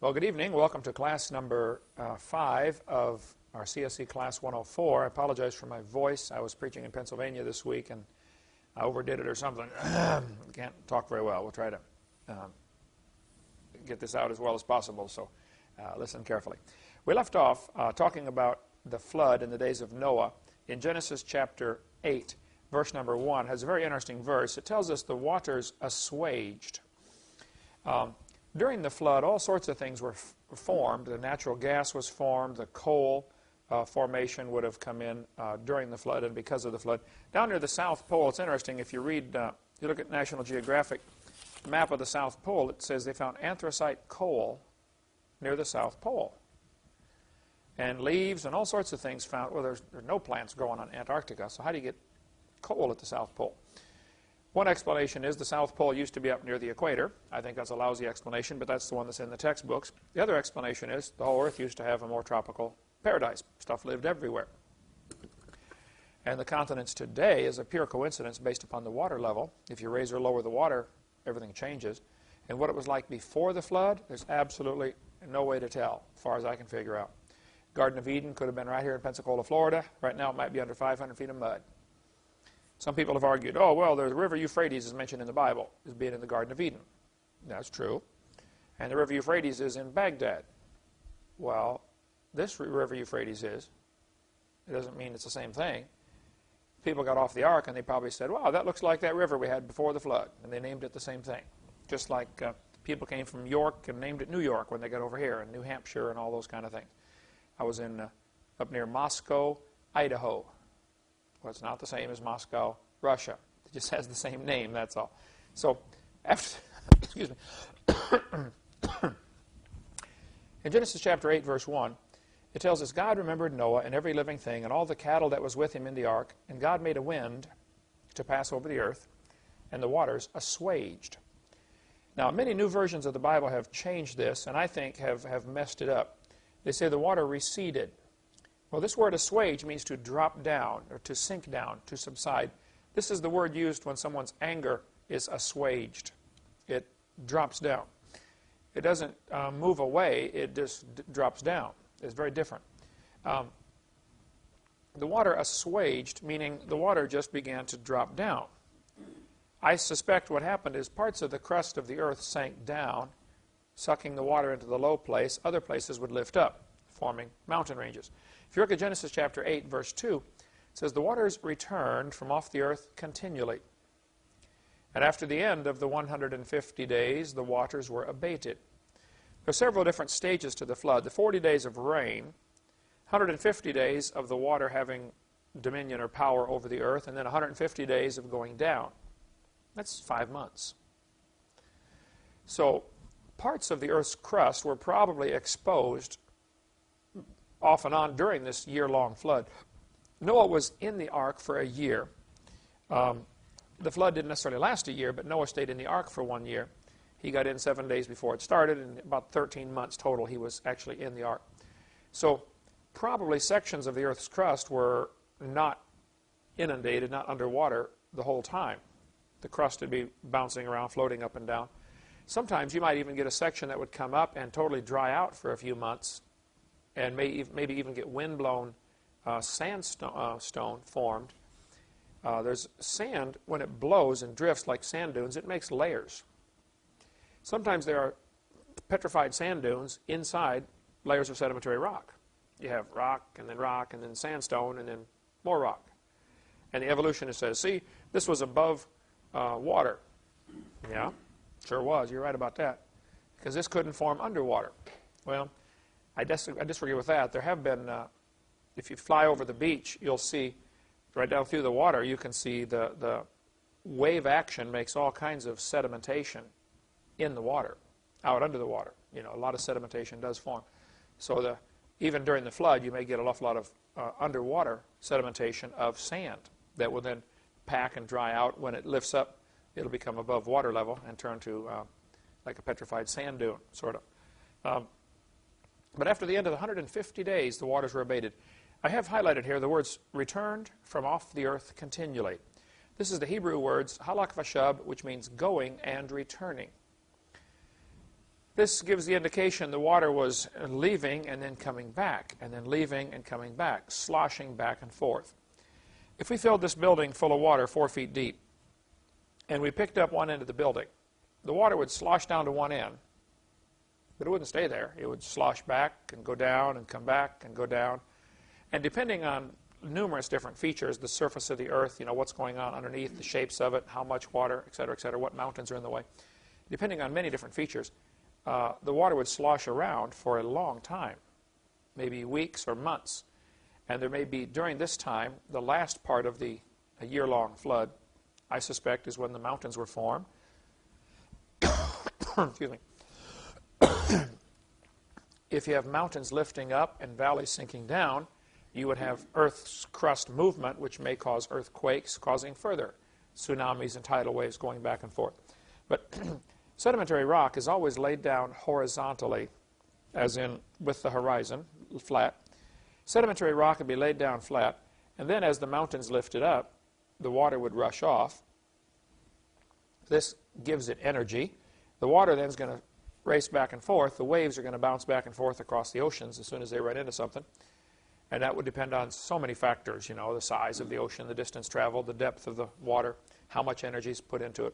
Well, good evening. Welcome to class number 5 of our CSE class 104. I apologize for my voice. I was preaching in Pennsylvania this week and I overdid it or something. Can't talk very well. We'll try to get this out as well as possible, so listen carefully. We left off talking about the flood in the days of Noah in Genesis chapter 8, verse number 1. It has a very interesting verse. It tells us the waters assuaged. During the flood, all sorts of things were formed. The natural gas was formed. The coal formation would have come in during the flood and because of the flood. Down near the South Pole, it's interesting. If you read, you look at National Geographic map of the South Pole, it says they found anthracite coal near the South Pole. And leaves and all sorts of things found. Well, there's no plants growing on Antarctica, so how do you get coal at the South Pole? One explanation is the South Pole used to be up near the equator. I think that's a lousy explanation, but that's the one that's in the textbooks. The other explanation is the whole Earth used to have a more tropical paradise. Stuff lived everywhere. And the continents today is a pure coincidence based upon the water level. If you raise or lower the water, everything changes. And what it was like before the flood, there's absolutely no way to tell, as far as I can figure out. Garden of Eden could have been right here in Pensacola, Florida. Right now it might be under 500 feet of mud. Some people have argued, oh, well, the river Euphrates is mentioned in the Bible as being in the Garden of Eden. That's true. And the river Euphrates is in Baghdad. Well, this river Euphrates is. It doesn't mean it's the same thing. People got off the ark and they probably said, wow, that looks like that river we had before the flood. And they named it the same thing. Just like people came from York and named it New York when they got over here, and New Hampshire and all those kind of things. I was in up near Moscow, Idaho. Well, it's not the same as Moscow, Russia. It just has the same name, that's all. So, after, excuse me. In Genesis chapter 8, verse 1, it tells us, God remembered Noah and every living thing and all the cattle that was with him in the ark, and God made a wind to pass over the earth, and the waters assuaged. Now, many new versions of the Bible have changed this, and I think have messed it up. They say the water receded. Well, this word assuage means to drop down, or to sink down, to subside. This is the word used when someone's anger is assuaged. It drops down. It doesn't move away, it just drops down. It's very different. The water assuaged, meaning the water just began to drop down. I suspect what happened is parts of the crust of the earth sank down, sucking the water into the low place. Other places would lift up, forming mountain ranges. If you look at Genesis chapter 8, verse 2, it says, the waters returned from off the earth continually. And after the end of the 150 days, the waters were abated. There are several different stages to the flood. The 40 days of rain, 150 days of the water having dominion or power over the earth, and then 150 days of going down. That's 5 months. So parts of the earth's crust were probably exposed off and on during this year-long flood. Noah was in the ark for a year. The flood didn't necessarily last a year, but Noah stayed in the ark for 1 year. He got in 7 days before it started, and about 13 months total he was actually in the ark. So probably sections of the earth's crust were not inundated, not underwater the whole time. The crust would be bouncing around, floating up and down. Sometimes you might even get a section that would come up and totally dry out for a few months, and maybe even get wind-blown sandstone formed. There's sand, when it blows and drifts like sand dunes, it makes layers. Sometimes there are petrified sand dunes inside layers of sedimentary rock. You have rock, and then sandstone, and then more rock. And the evolutionist says, see, this was above water. Yeah, sure was. You're right about that. Because this couldn't form underwater. Well, I disagree with that. There have been, if you fly over the beach, you'll see right down through the water, you can see the wave action makes all kinds of sedimentation in the water, out under the water. You know, a lot of sedimentation does form. So even during the flood, you may get an awful lot of underwater sedimentation of sand that will then pack and dry out. When it lifts up, it'll become above water level and turn to like a petrified sand dune, sort of. But after the end of the 150 days, the waters were abated. I have highlighted here the words, returned from off the earth continually. This is the Hebrew words, halak vashab, which means going and returning. This gives the indication the water was leaving and then coming back, and then leaving and coming back, sloshing back and forth. If we filled this building full of water 4 feet deep, and we picked up one end of the building, the water would slosh down to one end, but it wouldn't stay there. It would slosh back and go down and come back and go down. And depending on numerous different features, the surface of the earth, what's going on underneath, the shapes of it, how much water, et cetera, what mountains are in the way, depending on many different features, the water would slosh around for a long time, maybe weeks or months. And there may be, during this time, the last part of a year-long flood, I suspect, is when the mountains were formed. Excuse me. If you have mountains lifting up and valleys sinking down, you would have Earth's crust movement, which may cause earthquakes, causing further tsunamis and tidal waves going back and forth. But sedimentary rock is always laid down horizontally, as in with the horizon, flat. Sedimentary rock would be laid down flat, and then as the mountains lifted up, the water would rush off. This gives it energy. The water then is going to race back and forth. The waves are going to bounce back and forth across the oceans as soon as they run into something. And that would depend on so many factors, the size of the ocean, the distance traveled, the depth of the water, how much energy is put into it.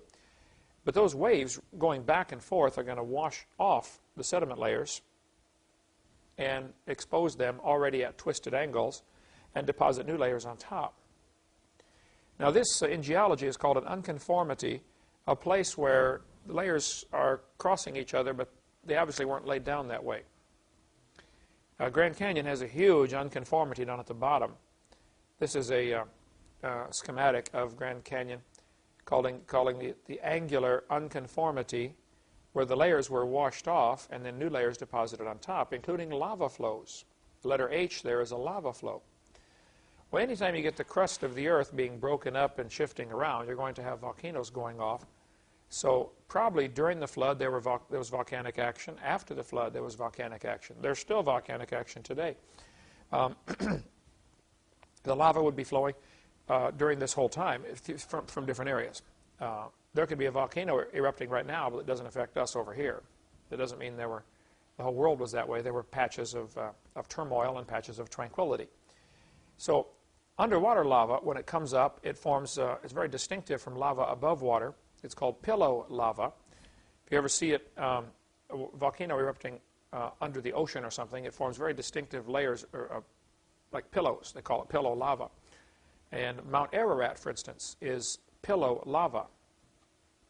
But those waves going back and forth are going to wash off the sediment layers and expose them already at twisted angles and deposit new layers on top. Now this in geology is called an unconformity, a place where the layers are crossing each other, but they obviously weren't laid down that way. Grand Canyon has a huge unconformity down at the bottom. This is a schematic of Grand Canyon, calling the angular unconformity, where the layers were washed off and then new layers deposited on top, including lava flows. The letter H there is a lava flow. Well, anytime you get the crust of the earth being broken up and shifting around, you're going to have volcanoes going off. So probably during the flood there was volcanic action. After the flood there was volcanic action. There's still volcanic action today. The lava would be flowing during this whole time from different areas. There could be a volcano erupting right now, but it doesn't affect us over here. That doesn't mean the whole world was that way. There were patches of turmoil and patches of tranquility. So underwater lava, when it comes up, it forms, it's very distinctive from lava above water. It's called pillow lava. If you ever see it, a volcano erupting under the ocean or something, it forms very distinctive layers, like pillows. They call it pillow lava. And Mount Ararat, for instance, is pillow lava.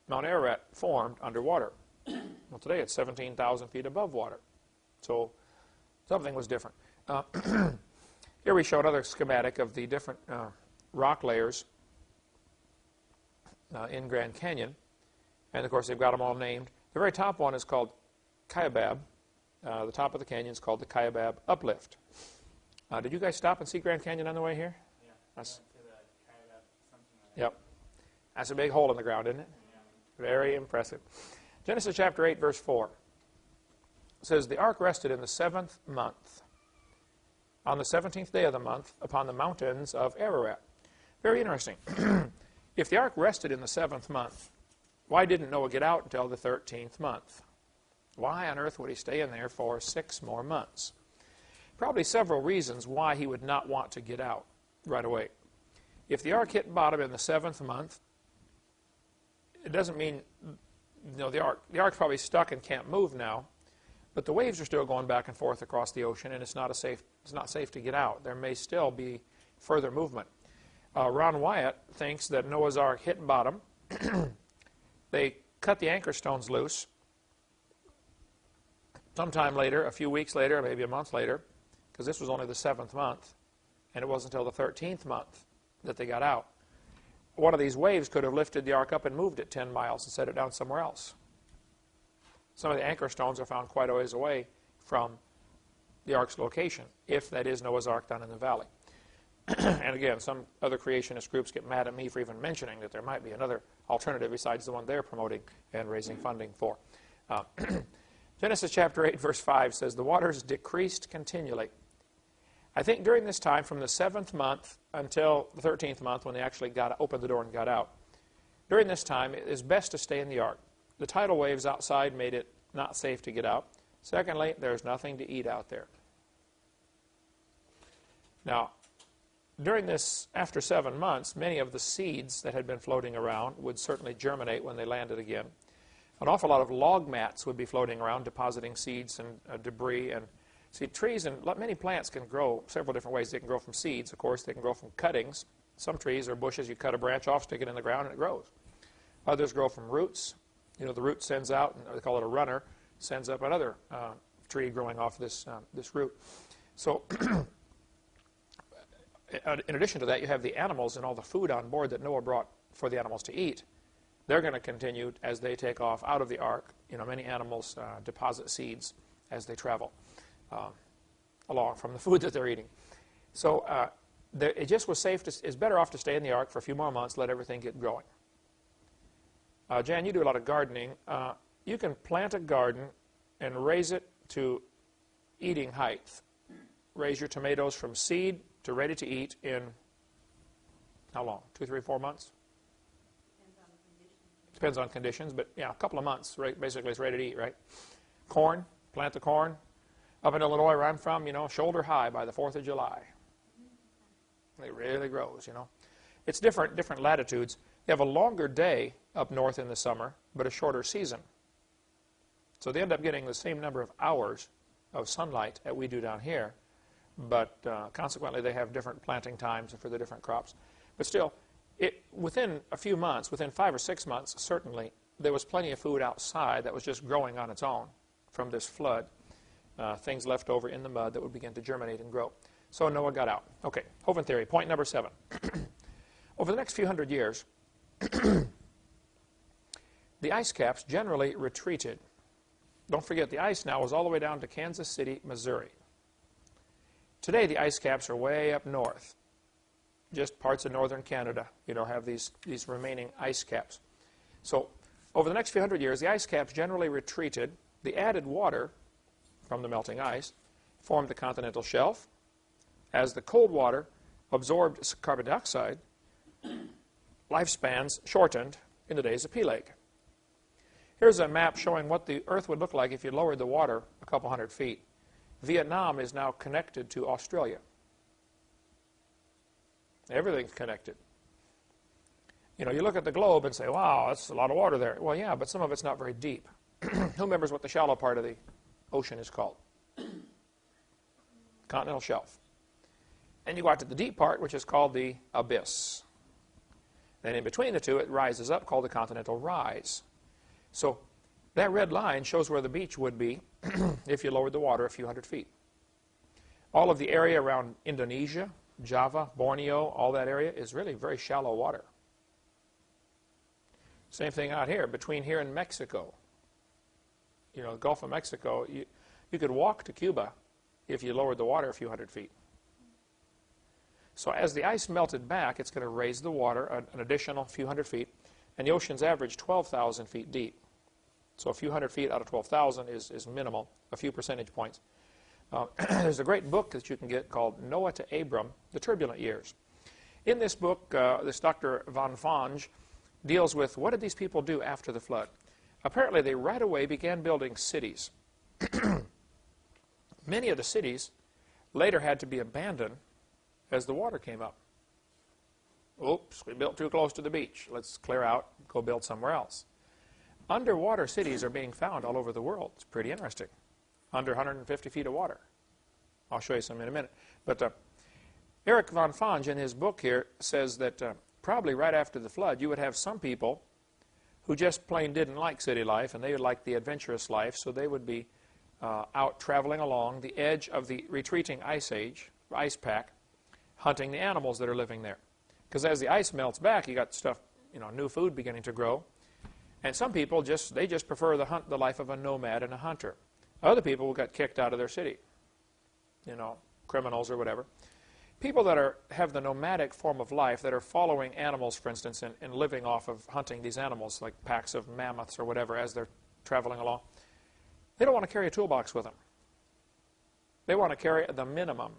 Mount Ararat formed underwater. Well, today it's 17,000 feet above water. So something was different. Here we show another schematic of the different rock layers in Grand Canyon. And, of course, they've got them all named. The very top one is called Kaibab. The top of the canyon is called the Kaibab Uplift. Did you guys stop and see Grand Canyon on the way here? Yeah. That's, Like yep. That's a big hole in the ground, isn't it? Yeah. Very impressive. Genesis chapter 8, verse 4. It says, "The ark rested in the 7th month, on the 17th day of the month, upon the mountains of Ararat." Very interesting. If the ark rested in the 7th month, why didn't Noah get out until the 13th month? Why on earth would he stay in there for 6 more months? Probably several reasons why he would not want to get out right away. If the ark hit bottom in the 7th month, it doesn't mean the ark's probably stuck and can't move now, but the waves are still going back and forth across the ocean, and it's not safe to get out. There may still be further movement. Ron Wyatt thinks that Noah's Ark hit bottom. They cut the anchor stones loose sometime later, a few weeks later, maybe a month later, because this was only the 7th month, and it wasn't until the 13th month that they got out. One of these waves could have lifted the ark up and moved it 10 miles and set it down somewhere else. Some of the anchor stones are found quite a ways away from the ark's location, if that is Noah's Ark down in the valley. And again, some other creationist groups get mad at me for even mentioning that there might be another alternative besides the one they're promoting and raising funding for. Genesis chapter 8, verse 5 says, "The waters decreased continually." I think during this time, from the 7th month until the 13th month, when they actually opened the door and got out, during this time, it is best to stay in the ark. The tidal waves outside made it not safe to get out. Secondly, there's nothing to eat out there. Now, during this, after 7 months, many of the seeds that had been floating around would certainly germinate when they landed again. An awful lot of log mats would be floating around, depositing seeds and debris. And see, trees and many plants can grow several different ways. They can grow from seeds, of course. They can grow from cuttings. Some trees or bushes, you cut a branch off, stick it in the ground, and it grows. Others grow from roots. You know, the root sends out, and they call it a runner, sends up another tree growing off this root. So in addition to that, you have the animals and all the food on board that Noah brought for the animals to eat. They're going to continue as they take off out of the ark. You know, many animals deposit seeds as they travel along from the food that they're eating. So it just was safe. It's better off to stay in the ark for a few more months, let everything get growing. Jan, you do a lot of gardening. You can plant a garden and raise it to eating height. Raise your tomatoes from seed to ready to eat in how long? 2, 3, 4 months? Depends on conditions, but yeah, a couple of months, right? Basically it's ready to eat, right? Corn, plant the corn. Up in Illinois where I'm from, you know, shoulder high by the 4th of July. It really grows, you know. It's different latitudes. They have a longer day up north in the summer, but a shorter season. So they end up getting the same number of hours of sunlight that we do down here, but consequently they have different planting times for the different crops. But still, within a few months, within 5 or 6 months, certainly, there was plenty of food outside that was just growing on its own from this flood. Things left over in the mud that would begin to germinate and grow. So Noah got out. Okay, Hovind theory, point number 7. Over the next few hundred years, the ice caps generally retreated. Don't forget, the ice now is all the way down to Kansas City, Missouri. Today, the ice caps are way up north. Just parts of northern Canada, you know, have these remaining ice caps. So over the next few hundred years, the ice caps generally retreated. The added water from the melting ice formed the continental shelf. As the cold water absorbed carbon dioxide, lifespans shortened in the days of Peleg. Here's a map showing what the Earth would look like if you lowered the water a couple hundred feet. Vietnam is now connected to Australia. Everything's connected. You know, you look at the globe and say, wow, that's a lot of water there. Well, yeah, but some of it's not very deep. Who remembers what the shallow part of the ocean is called? Continental shelf. And you go out to the deep part, which is called the abyss. Then in between the two, it rises up, called the continental rise. So that red line shows where the beach would be if you lowered the water a few hundred feet. All of the area around Indonesia, Java, Borneo, all that area is really very shallow water. Same thing out here, between here and Mexico. You know, the Gulf of Mexico, you could walk to Cuba if you lowered the water a few hundred feet. So as the ice melted back, it's going to raise the water an additional few hundred feet, and the ocean's average 12,000 feet deep. So a few hundred feet out of 12,000 is minimal, a few percentage points. There's a great book that you can get called Noah to Abram, The Turbulent Years. In this book, this Dr. Van Vange deals with what did these people do after the flood. Apparently, they right away began building cities. Many of the cities later had to be abandoned as the water came up. Oops, we built too close to the beach. Let's clear out, go build somewhere else. Underwater cities are being found all over the world. It's pretty interesting. Under 150 feet of water. I'll show you some in a minute. But Eric Van Vange in his book here says that probably right after the flood, you would have some people who just plain didn't like city life, and they would like the adventurous life, so they would be out traveling along the edge of the retreating ice pack, hunting the animals that are living there. Because as the ice melts back, you got stuff, you know, new food beginning to grow. And some people just prefer the life of a nomad and a hunter. Other people got kicked out of their city, you know, criminals or whatever. People that have the nomadic form of life that are following animals, for instance, and living off of hunting these animals, like packs of mammoths or whatever, as they're traveling along, they don't want to carry a toolbox with them. They want to carry the minimum.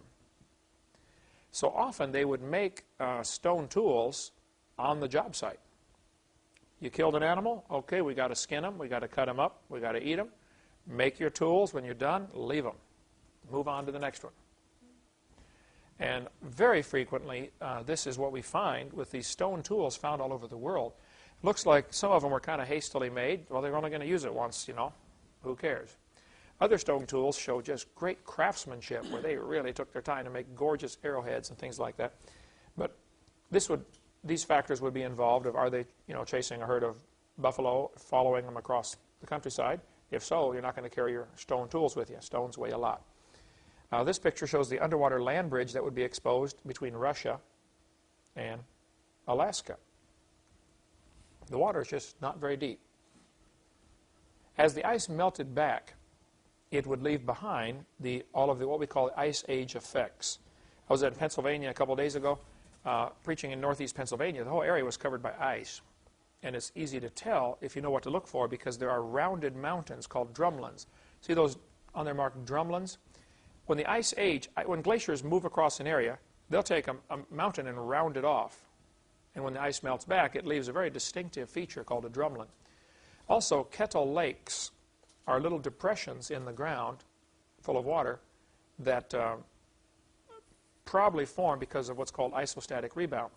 So often they would make stone tools on the job site. You killed an animal? Okay, we got to skin them, we got to cut them up, we got to eat them. Make your tools. When you're done, leave them. Move on to the next one. And very frequently, this is what we find with these stone tools found all over the world. It looks like some of them were kind of hastily made. Well, they're only going to use it once, you know. Who cares? Other stone tools show just great craftsmanship where they really took their time to make gorgeous arrowheads and things like that. But these factors would be involved of, are they, you know, chasing a herd of buffalo, following them across the countryside? If so, you're not going to carry your stone tools with you. Stones weigh a lot. This picture shows the underwater land bridge that would be exposed between Russia and Alaska. The water is just not very deep. As the ice melted back, it would leave behind all of what we call the Ice Age effects. I was in Pennsylvania a couple days ago, preaching in northeast Pennsylvania. The whole area was covered by ice. And it's easy to tell if you know what to look for, because there are rounded mountains called drumlins. See those on there marked drumlins? When the Ice Age, when glaciers move across an area, they'll take a mountain and round it off. And when the ice melts back, it leaves a very distinctive feature called a drumlin. Also, kettle lakes are little depressions in the ground full of water that probably form because of what's called isostatic rebound.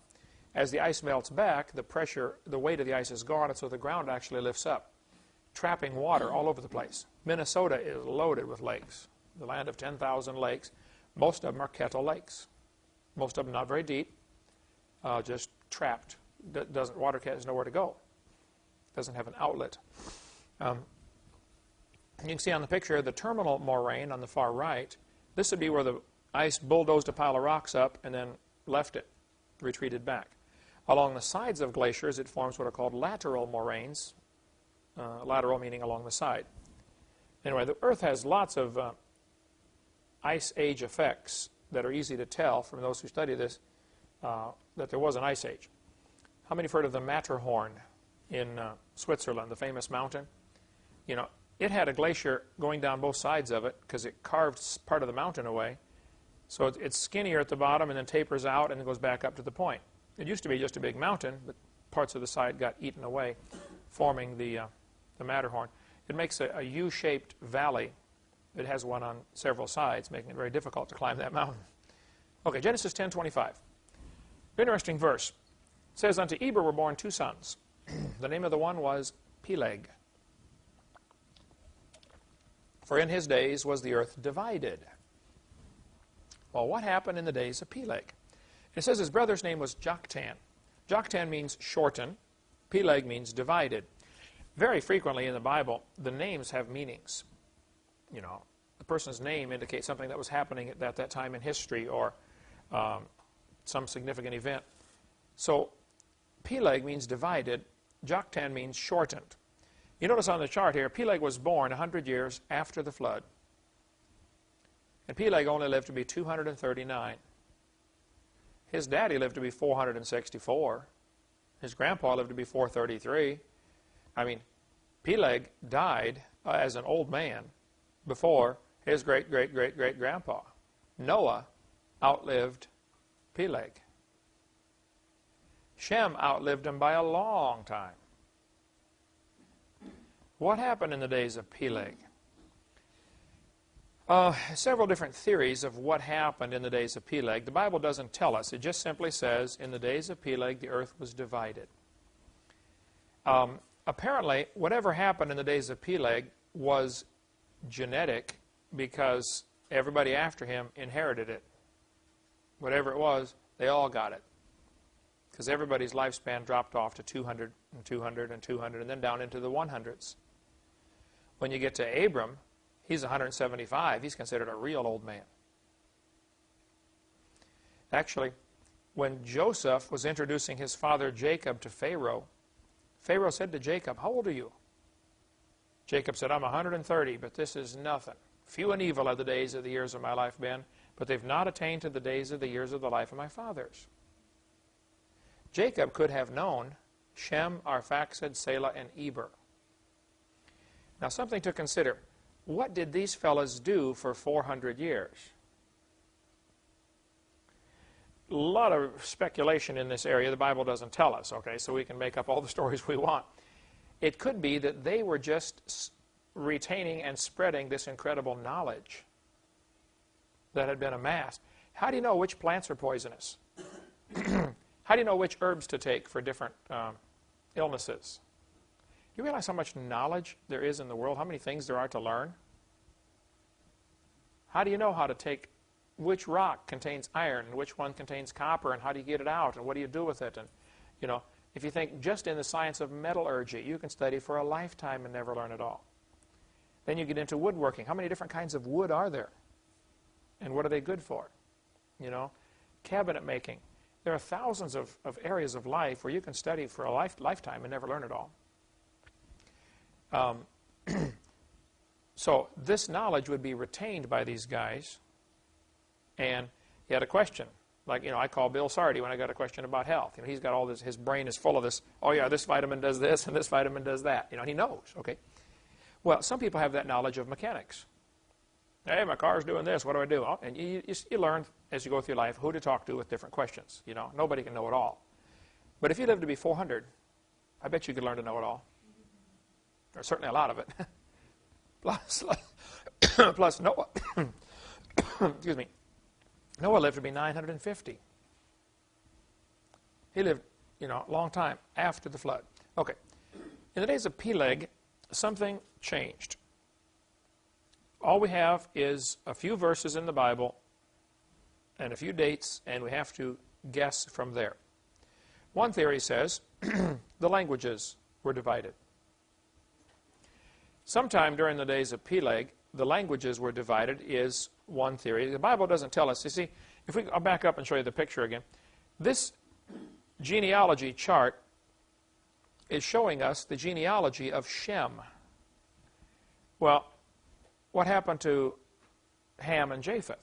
As the ice melts back, the pressure, the weight of the ice is gone, and so the ground actually lifts up, trapping water all over the place. Minnesota is loaded with lakes, the land of 10,000 lakes. Most of them are kettle lakes. Most of them not very deep, just trapped. Water has nowhere to go. Doesn't have an outlet. You can see on the picture the terminal moraine on the far right. This would be where the ice bulldozed a pile of rocks up and then left it, retreated back. Along the sides of glaciers, it forms what are called lateral moraines. Lateral meaning along the side. Anyway, the Earth has lots of ice age effects that are easy to tell from those who study this that there was an ice age. How many have heard of the Matterhorn in Switzerland, the famous mountain? You know, it had a glacier going down both sides of it because it carved part of the mountain away. So it's skinnier at the bottom and then tapers out and it goes back up to the point. It used to be just a big mountain, but parts of the side got eaten away, forming the Matterhorn. It makes a U-shaped valley. It has one on several sides, making it very difficult to climb that mountain. Okay, Genesis 10:25. Interesting verse. It says, "Unto Eber were born two sons. The name of the one was Peleg. For in his days was the earth divided." Well, what happened in the days of Peleg? It says his brother's name was Joktan. Joktan means shorten. Peleg means divided. Very frequently in the Bible, the names have meanings. You know, the person's name indicates something that was happening at that time in history or some significant event. So Peleg means divided. Joktan means shortened. You notice on the chart here, Peleg was born 100 years after the flood. And Peleg only lived to be 239. His daddy lived to be 464. His grandpa lived to be 433. I mean, Peleg died as an old man before his great-great-great-great-grandpa. Noah outlived Peleg. Shem outlived him by a long time. What happened in the days of Peleg? Several different theories of what happened in the days of Peleg. The Bible doesn't tell us. It just simply says, in the days of Peleg, the earth was divided. Apparently, whatever happened in the days of Peleg was genetic because everybody after him inherited it. Whatever it was, they all got it. Because everybody's lifespan dropped off to 200 and 200 and 200 and then down into the 100s. When you get to Abram, he's 175. He's considered a real old man. Actually, when Joseph was introducing his father Jacob to Pharaoh, Pharaoh said to Jacob, "How old are you?" Jacob said, "I'm 130, but this is nothing. Few and evil are the days of the years of my life been, but they've not attained to the days of the years of the life of my fathers." Jacob could have known Shem, Arphaxad, Selah, and Eber. Now, something to consider. What did these fellas do for 400 years? A lot of speculation in this area. The Bible doesn't tell us, okay, so we can make up all the stories we want. It could be that they were just retaining and spreading this incredible knowledge that had been amassed. How do you know which plants are poisonous? How do you know which herbs to take for different illnesses? You realize how much knowledge there is in the world, how many things there are to learn? How do you know how to take which rock contains iron and which one contains copper, and how do you get it out, and what do you do with it? And you know, if you think just in the science of metallurgy, you can study for a lifetime and never learn it all. Then you get into woodworking. How many different kinds of wood are there? And what are they good for? You know, cabinet making. There are thousands of areas of life where you can study for a lifetime and never learn it all. So this knowledge would be retained by these guys. And he had a question. Like, you know, I call Bill Sardi when I got a question about health. You know, he's got all this, his brain is full of this, oh yeah, this vitamin does this and this vitamin does that. You know, he knows, okay? Well, some people have that knowledge of mechanics. Hey, my car's doing this, what do I do? Oh, and you learn as you go through life who to talk to with different questions. You know, nobody can know it all. But if you live to be 400, I bet you could learn to know it all. Or certainly a lot of it. Plus Noah, excuse me, Noah lived to be 950. He lived, you know, a long time after the flood. Okay. In the days of Peleg, something changed. All we have is a few verses in the Bible and a few dates, and we have to guess from there. One theory says the languages were divided. Sometime during the days of Peleg, the languages were divided is one theory. The Bible doesn't tell us. You see, I'll back up and show you the picture again. This genealogy chart is showing us the genealogy of Shem. Well, what happened to Ham and Japheth?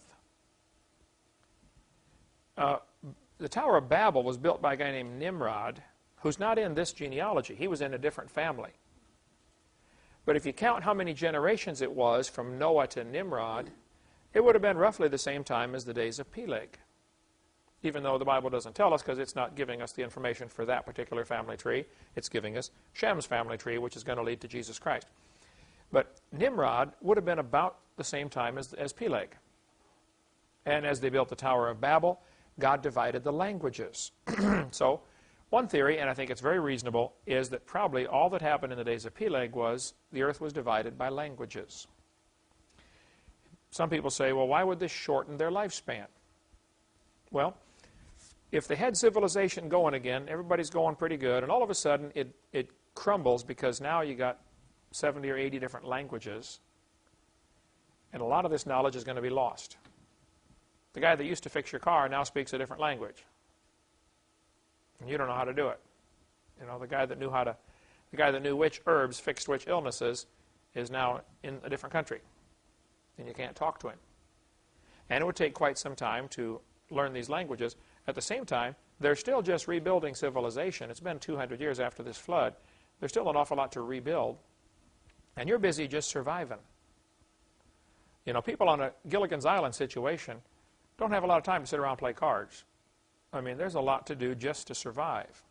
The Tower of Babel was built by a guy named Nimrod, who's not in this genealogy. He was in a different family. But if you count how many generations it was from Noah to Nimrod, it would have been roughly the same time as the days of Peleg. Even though the Bible doesn't tell us, because it's not giving us the information for that particular family tree, it's giving us Shem's family tree, which is going to lead to Jesus Christ. But Nimrod would have been about the same time as Peleg. And as they built the Tower of Babel, God divided the languages. So one theory, and I think it's very reasonable, is that probably all that happened in the days of Peleg was the earth was divided by languages. Some people say, well, why would this shorten their lifespan? Well, if they had civilization going again, everybody's going pretty good, and all of a sudden it crumbles because now you got 70 or 80 different languages, and a lot of this knowledge is going to be lost. The guy that used to fix your car now speaks a different language. And you don't know how to do it. You know, the guy that knew which herbs fixed which illnesses is now in a different country. And you can't talk to him. And it would take quite some time to learn these languages. At the same time, they're still just rebuilding civilization. It's been 200 years after this flood. There's still an awful lot to rebuild. And you're busy just surviving. You know, people on a Gilligan's Island situation don't have a lot of time to sit around and play cards. I mean, there's a lot to do just to survive.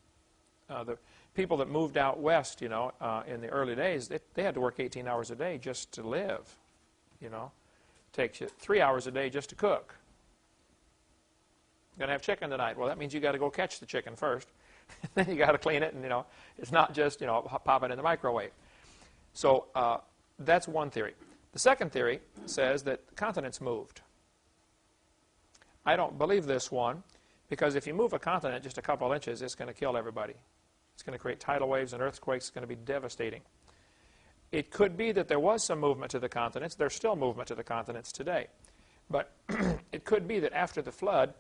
The people that moved out west, you know, in the early days, they had to work 18 hours a day just to live. You know, it takes you 3 hours a day just to cook. You're going to have chicken tonight. Well, that means you got to go catch the chicken first. Then you got to clean it, and, you know, it's not just, you know, pop it in the microwave. So that's one theory. The second theory says that continents moved. I don't believe this one, because if you move a continent just a couple inches, it's going to kill everybody. It's going to create tidal waves and earthquakes. It's going to be devastating. It could be that there was some movement to the continents. There's still movement to the continents today. But it could be that after the flood,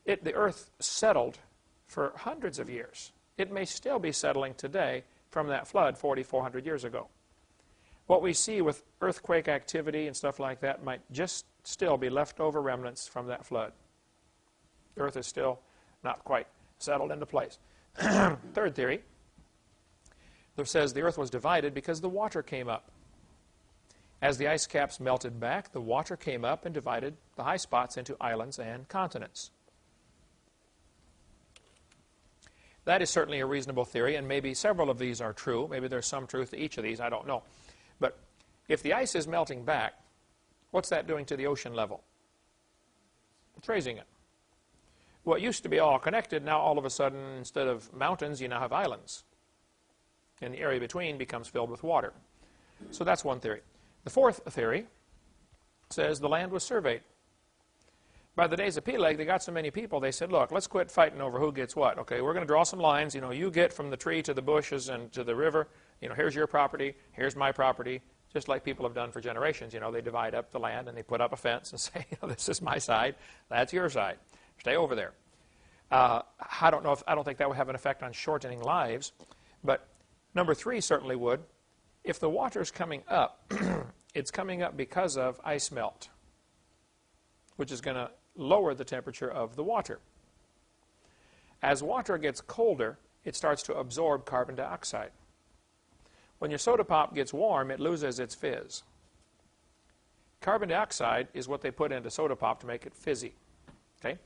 the earth settled for hundreds of years. It may still be settling today from that flood 4,400 years ago. What we see with earthquake activity and stuff like that might just still be leftover remnants from that flood. The earth is still not quite settled into place. Third theory, that says the earth was divided because the water came up. As the ice caps melted back, the water came up and divided the high spots into islands and continents. That is certainly a reasonable theory, and maybe several of these are true. Maybe there's some truth to each of these, I don't know. But If the ice is melting back, what's that doing to the ocean level? It's raising it. What used to be all connected, now all of a sudden, instead of mountains, you now have islands. And the area between becomes filled with water. So that's one theory. The fourth theory says the land was surveyed. By the days of Peleg, they got so many people, they said, look, let's quit fighting over who gets what. Okay, we're going to draw some lines. You get from the tree to the bushes and to the river. Here's your property. Here's my property. Just like people have done for generations. They divide up the land and they put up a fence and say, this is my side. That's your side. Stay over there. I don't think that would have an effect on shortening lives. But number 3 certainly would. If the water's coming up, it's coming up because of ice melt, which is going to lower the temperature of the water. As water gets colder, it starts to absorb carbon dioxide. When your soda pop gets warm, it loses its fizz. Carbon dioxide is what they put into soda pop to make it fizzy. Okay?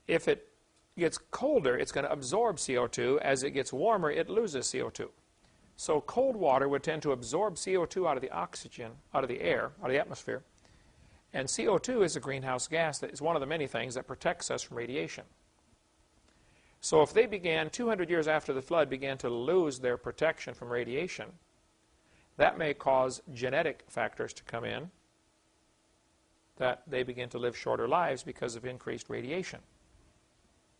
If it gets colder, it's going to absorb CO2. As it gets warmer, it loses CO2. So cold water would tend to absorb CO2 out of the oxygen, out of the air, out of the atmosphere. And CO2 is a greenhouse gas that is one of the many things that protects us from radiation. So if they began, 200 years after the flood, began to lose their protection from radiation, that may cause genetic factors to come in, that they begin to live shorter lives because of increased radiation,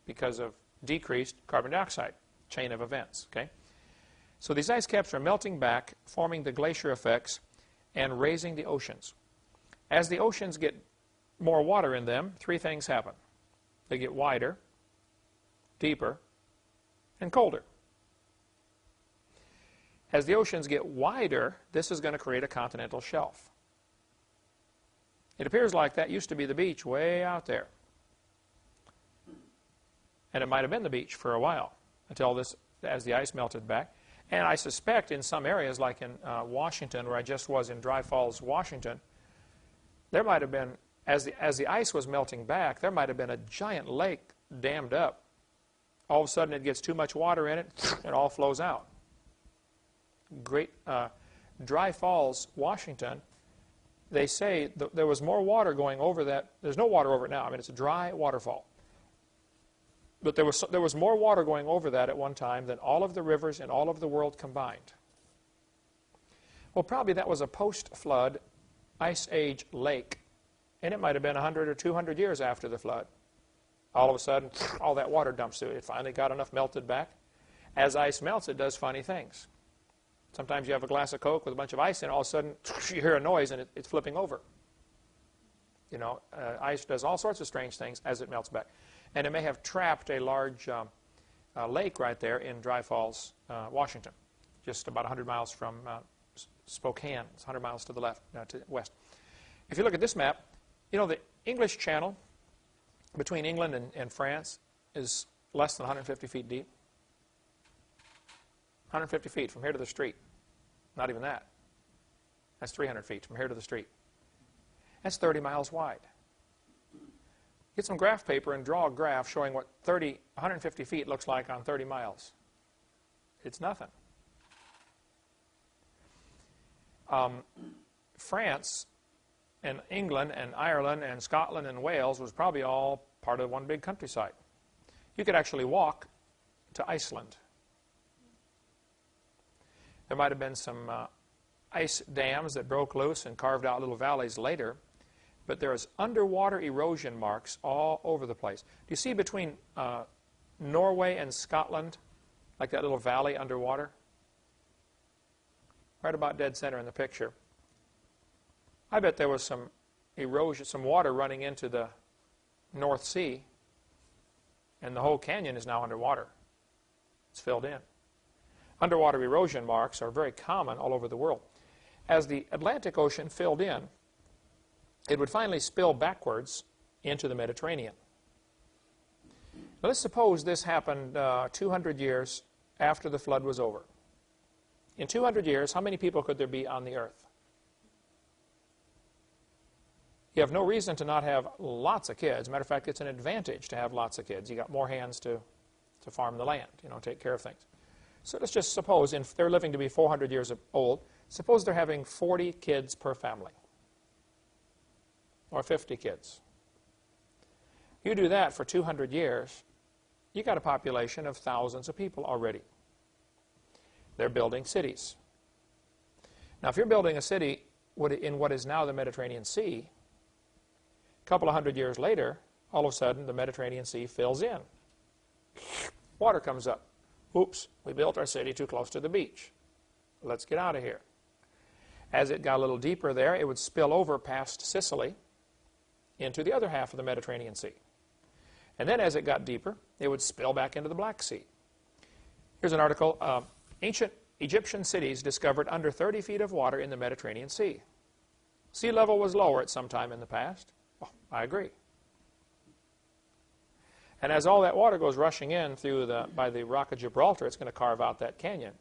because of decreased carbon dioxide, chain of events. Okay? So these ice caps are melting back, forming the glacier effects, and raising the oceans. As the oceans get more water in them, 3 things happen. They get wider, deeper, and colder. As the oceans get wider, this is going to create a continental shelf. It appears like that used to be the beach way out there. And it might have been the beach for a while, as the ice melted back. And I suspect in some areas, like in Washington, where I just was in Dry Falls, Washington, there might have been, as the ice was melting back, there might have been a giant lake dammed up. All of a sudden it gets too much water in it, it all flows out. Great Dry Falls, Washington, they say there was more water going over that. There's no water over it now. I mean, it's a dry waterfall. But there was more water going over that at one time than all of the rivers in all of the world combined. Well, probably that was a post-flood Ice Age lake, and it might have been 100 or 200 years after the flood. All of a sudden, all that water dumps through it. It finally got enough melted back. As ice melts, it does funny things. Sometimes you have a glass of Coke with a bunch of ice in it, all of a sudden you hear a noise and it's flipping over. Ice does all sorts of strange things as it melts back. And it may have trapped a large lake right there in Dry Falls, Washington, just about 100 miles from Spokane. It's 100 miles to the left, to the west. If you look at this map, the English Channel between England and France is less than 150 feet deep. 150 feet from here to the street. Not even that. That's 300 feet from here to the street. That's 30 miles wide. Get some graph paper and draw a graph showing what 150 feet looks like on 30 miles. It's nothing. France and England and Ireland and Scotland and Wales was probably all part of one big countryside. You could actually walk to Iceland. There might have been some ice dams that broke loose and carved out little valleys later, but there's underwater erosion marks all over the place. Do you see between Norway and Scotland, like that little valley underwater? Right about dead center in the picture. I bet there was some erosion, some water running into the North Sea, and the whole canyon is now underwater. It's filled in. Underwater erosion marks are very common all over the world. As the Atlantic Ocean filled in, it would finally spill backwards into the Mediterranean. Now, let's suppose this happened 200 years after the flood was over. In 200 years, how many people could there be on the earth? You have no reason to not have lots of kids. Matter of fact, it's an advantage to have lots of kids. You got more hands to farm the land, take care of things. So let's just suppose they're living to be 400 years old. Suppose they're having 40 kids per family, or 50 kids. You do that for 200 years, you got a population of thousands of people already. They're building cities. Now, if you're building a city in what is now the Mediterranean Sea, a couple of hundred years later, all of a sudden, the Mediterranean Sea fills in. Water comes up. Oops, we built our city too close to the beach. Let's get out of here. As it got a little deeper there, it would spill over past Sicily into the other half of the Mediterranean Sea. And then as it got deeper, it would spill back into the Black Sea. Here's an article. Ancient Egyptian cities discovered under 30 feet of water in the Mediterranean Sea. Sea level was lower at some time in the past. Oh, I agree. And as all that water goes rushing in by the Rock of Gibraltar, it's going to carve out that canyon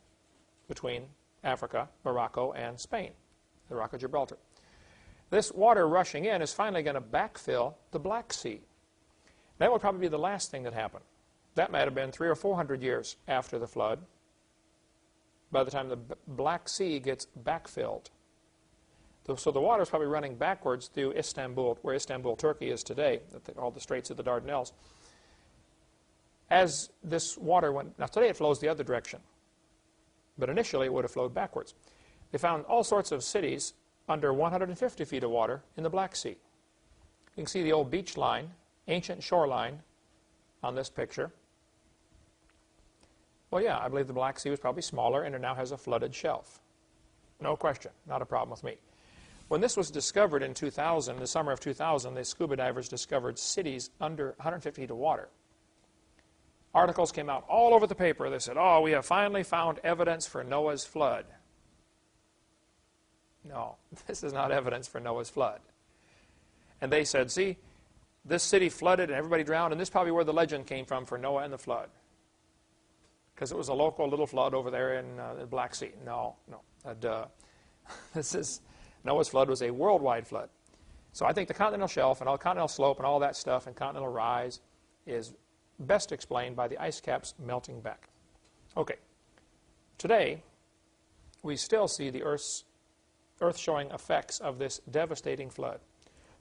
between Africa, Morocco, and Spain, the Rock of Gibraltar. This water rushing in is finally going to backfill the Black Sea. That would probably be the last thing that happened. That might have been 300 or 400 years after the flood, by the time the Black Sea gets backfilled. So the water is probably running backwards through Istanbul, where Istanbul, Turkey is today, all the Straits of the Dardanelles. As this water went, now today it flows the other direction, but initially it would have flowed backwards. They found all sorts of cities under 150 feet of water in the Black Sea. You can see the old beach line, ancient shoreline on this picture. Well, yeah, I believe the Black Sea was probably smaller and it now has a flooded shelf. No question, not a problem with me. When this was discovered in 2000, the summer of 2000, the scuba divers discovered cities under 150 feet of water. Articles came out all over the paper. They said, oh, we have finally found evidence for Noah's flood. No, this is not evidence for Noah's flood. And they said, see, this city flooded and everybody drowned, and this is probably where the legend came from for Noah and the flood. Because it was a local little flood over there in the Black Sea. No, duh. Noah's flood was a worldwide flood. So I think the continental shelf and all continental slope and all that stuff and continental rise is best explained by the ice caps melting back. Okay, today we still see the earth showing effects of this devastating flood.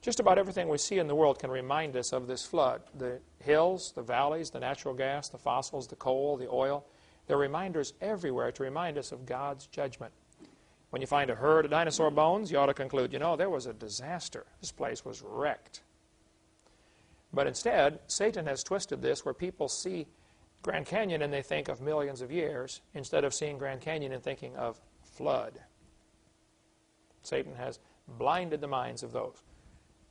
Just about everything we see in the world can remind us of this flood. The hills, the valleys, the natural gas, the fossils, the coal, the oil. There are reminders everywhere to remind us of God's judgment. When you find a herd of dinosaur bones, you ought to conclude, you know, there was a disaster. This place was wrecked. But instead, Satan has twisted this where people see Grand Canyon and they think of millions of years instead of seeing Grand Canyon and thinking of flood. Satan has blinded the minds of those.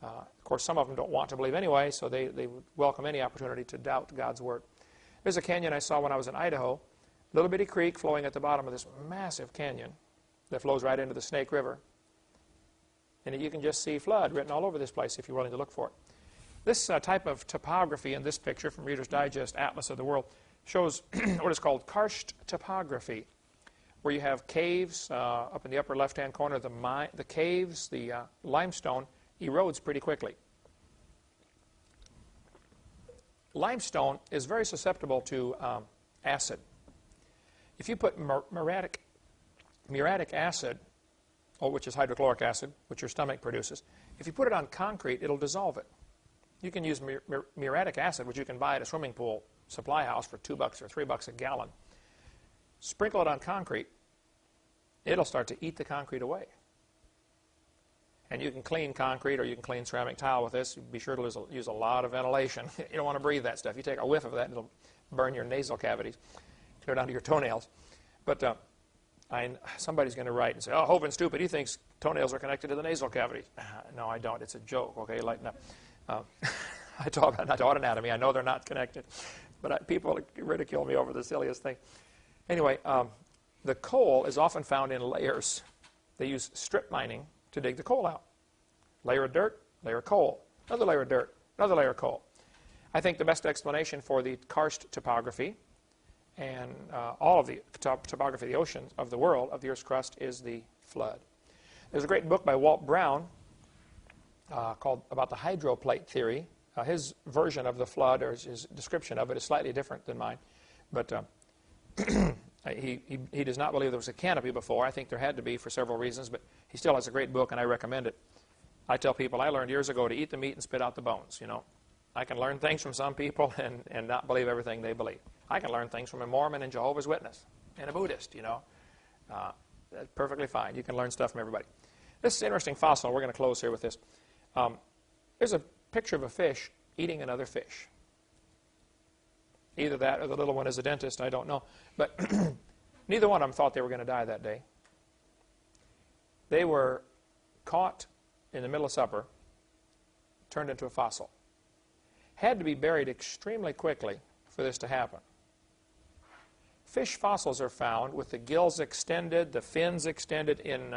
Of course, some of them don't want to believe anyway, so they would welcome any opportunity to doubt God's Word. There's a canyon I saw when I was in Idaho, a little bitty creek flowing at the bottom of this massive canyon that flows right into the Snake River. And you can just see flood written all over this place if you're willing to look for it. This type of topography in this picture from Reader's Digest Atlas of the World shows what is called karst topography, where you have caves up in the upper left-hand corner. The caves, the limestone, erodes pretty quickly. Limestone is very susceptible to acid. If you put muriatic acid, which is hydrochloric acid, which your stomach produces, if you put it on concrete, it'll dissolve it. You can use muriatic acid, which you can buy at a swimming pool supply house for $2 or $3 a gallon. Sprinkle it on concrete, it'll start to eat the concrete away. And you can clean concrete or you can clean ceramic tile with this. Be sure to use a lot of ventilation. You don't want to breathe that stuff. You take a whiff of that and it'll burn your nasal cavities, clear down to your toenails. But somebody's going to write and say, oh, Hovind's stupid. He thinks toenails are connected to the nasal cavities. No, I don't. It's a joke, okay? Lighten up. I taught anatomy. I know they're not connected. But people ridicule me over the silliest thing. Anyway, the coal is often found in layers. They use strip mining to dig the coal out. Layer of dirt, layer of coal, another layer of dirt, another layer of coal. I think the best explanation for the karst topography and all of the topography of the oceans, of the world, of the Earth's crust, is the flood. There's a great book by Walt Brown called about the hydroplate theory. His version of the flood, or his description of it, is slightly different than mine. But He does not believe there was a canopy before. I think there had to be for several reasons, but he still has a great book, and I recommend it. I tell people I learned years ago to eat the meat and spit out the bones. You know, I can learn things from some people and not believe everything they believe. I can learn things from a Mormon and Jehovah's Witness and a Buddhist. You know, that's perfectly fine. You can learn stuff from everybody. This is an interesting fossil. We're going to close here with this. There's a picture of a fish eating another fish. Either that or the little one is a dentist, I don't know. But neither one of them thought they were going to die that day. They were caught in the middle of supper, turned into a fossil. Had to be buried extremely quickly for this to happen. Fish fossils are found with the gills extended, the fins extended in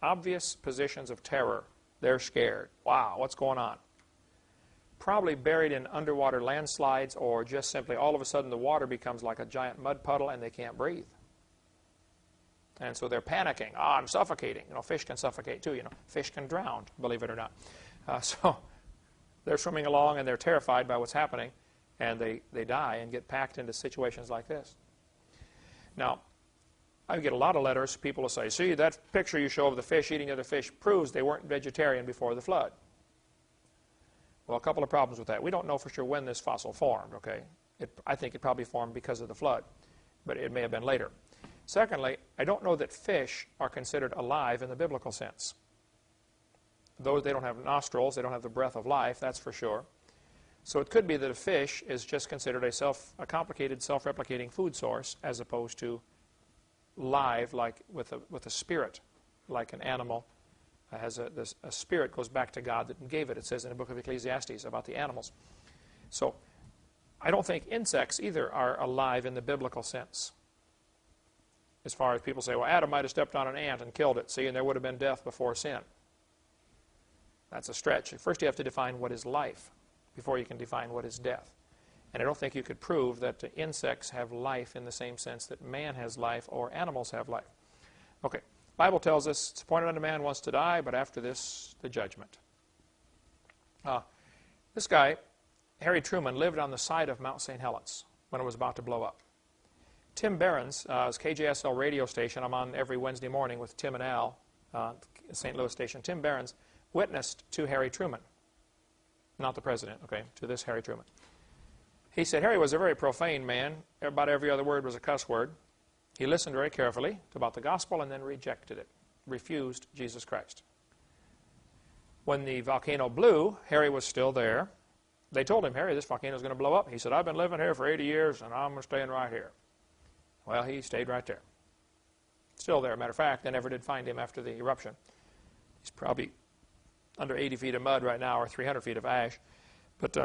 obvious positions of terror. They're scared. Wow, what's going on? Probably buried in underwater landslides, or just simply all of a sudden the water becomes like a giant mud puddle and they can't breathe. And so they're panicking. I'm suffocating. You know, fish can suffocate too. You know, fish can drown, believe it or not. So they're swimming along and they're terrified by what's happening, and they die and get packed into situations like this. Now, I get a lot of letters. People will say, see, that picture you show of the fish eating other fish proves they weren't vegetarian before the flood. Well, a couple of problems with that. We don't know for sure when this fossil formed, okay? I think it probably formed because of the flood, but it may have been later. Secondly, I don't know that fish are considered alive in the biblical sense. Though they don't have nostrils, they don't have the breath of life, that's for sure. So it could be that a fish is just considered a complicated, self-replicating food source as opposed to live, like with a spirit, like an animal. Has a spirit goes back to God that gave it. It says in the book of Ecclesiastes about the animals. So I don't think insects either are alive in the biblical sense. As far as people say, well, Adam might have stepped on an ant and killed it, see, and there would have been death before sin. That's a stretch. First you have to define what is life before you can define what is death. And I don't think you could prove that insects have life in the same sense that man has life or animals have life. Okay. The Bible tells us it's appointed unto man once to die, but after this, the judgment. This guy, Harry Truman, lived on the side of Mount St. Helens when it was about to blow up. Tim Behrens' KJSL radio station, I'm on every Wednesday morning with Tim and Al, St. Louis station. Tim Behrens witnessed to Harry Truman, not the president, okay, to this Harry Truman. He said Harry was a very profane man. About every other word was a cuss word. He listened very carefully about the gospel and then rejected it, refused Jesus Christ. When the volcano blew, Harry was still there. They told him, Harry, this volcano is going to blow up. He said, I've been living here for 80 years and I'm staying right here. Well, he stayed right there. Still there. Matter of fact, they never did find him after the eruption. He's probably under 80 feet of mud right now or 300 feet of ash. But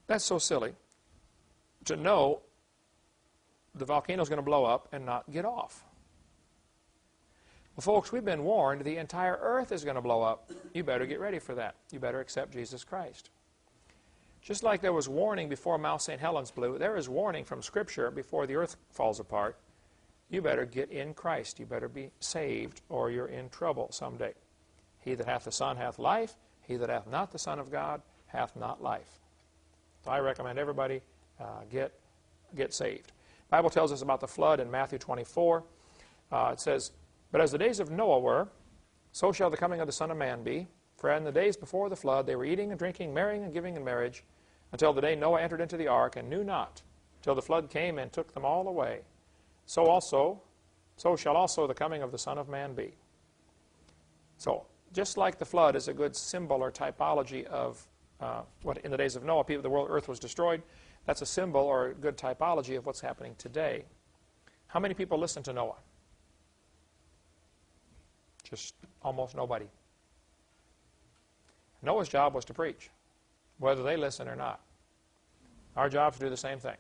that's so silly to know the volcano is going to blow up and not get off. Well, folks, we've been warned the entire earth is going to blow up. You better get ready for that. You better accept Jesus Christ. Just like there was warning before Mount St. Helens blew, there is warning from Scripture before the earth falls apart. You better get in Christ. You better be saved or you're in trouble someday. He that hath the Son hath life. He that hath not the Son of God hath not life. So I recommend everybody get saved. The Bible tells us about the flood in Matthew 24. It says, but as the days of Noah were, so shall the coming of the Son of Man be. For in the days before the flood they were eating and drinking, marrying and giving in marriage, until the day Noah entered into the ark, and knew not, till the flood came and took them all away. So shall also the coming of the Son of Man be. So, just like the flood is a good symbol or typology of what in the days of Noah, the earth was destroyed, that's a symbol or a good typology of what's happening today. How many people listen to Noah? Just almost nobody. Noah's job was to preach, whether they listen or not. Our job is to do the same thing.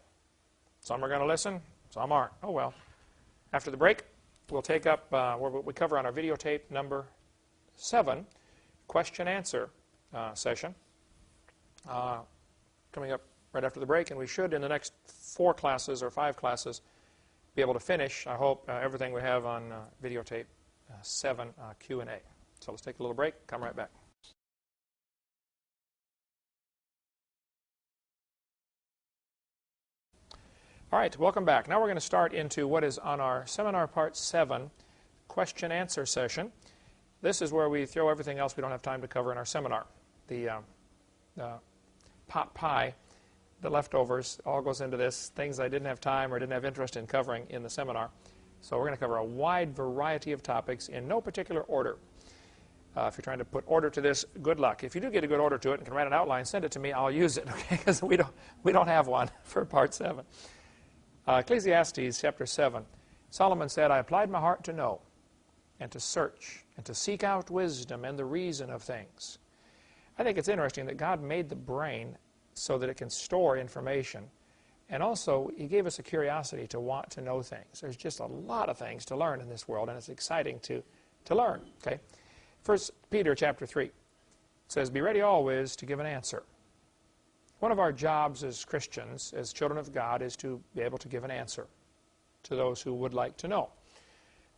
Some are going to listen, some aren't. Oh well. After the break, we'll take up what we cover on our videotape number 7, question-answer session, coming up right after the break, and we should, in the next 4 classes or 5 classes, be able to finish, I hope, everything we have on videotape 7 Q&A. So let's take a little break, come right back. All right, welcome back. Now we're going to start into what is on our seminar part 7, question-answer session. This is where we throw everything else we don't have time to cover in our seminar. The pot pie, the leftovers, all goes into this, things I didn't have time or didn't have interest in covering in the seminar. So we're going to cover a wide variety of topics in no particular order. If you're trying to put order to this, good luck. If you do get a good order to it and can write an outline, send it to me. I'll use it, okay? Because we don't have one for part 7. Ecclesiastes chapter 7. Solomon said, I applied my heart to know and to search and to seek out wisdom and the reason of things. I think it's interesting that God made the brain so that it can store information. And also, He gave us a curiosity to want to know things. There's just a lot of things to learn in this world, and it's exciting to learn, okay? 1 Peter chapter 3 says, be ready always to give an answer. One of our jobs as Christians, as children of God, is to be able to give an answer to those who would like to know.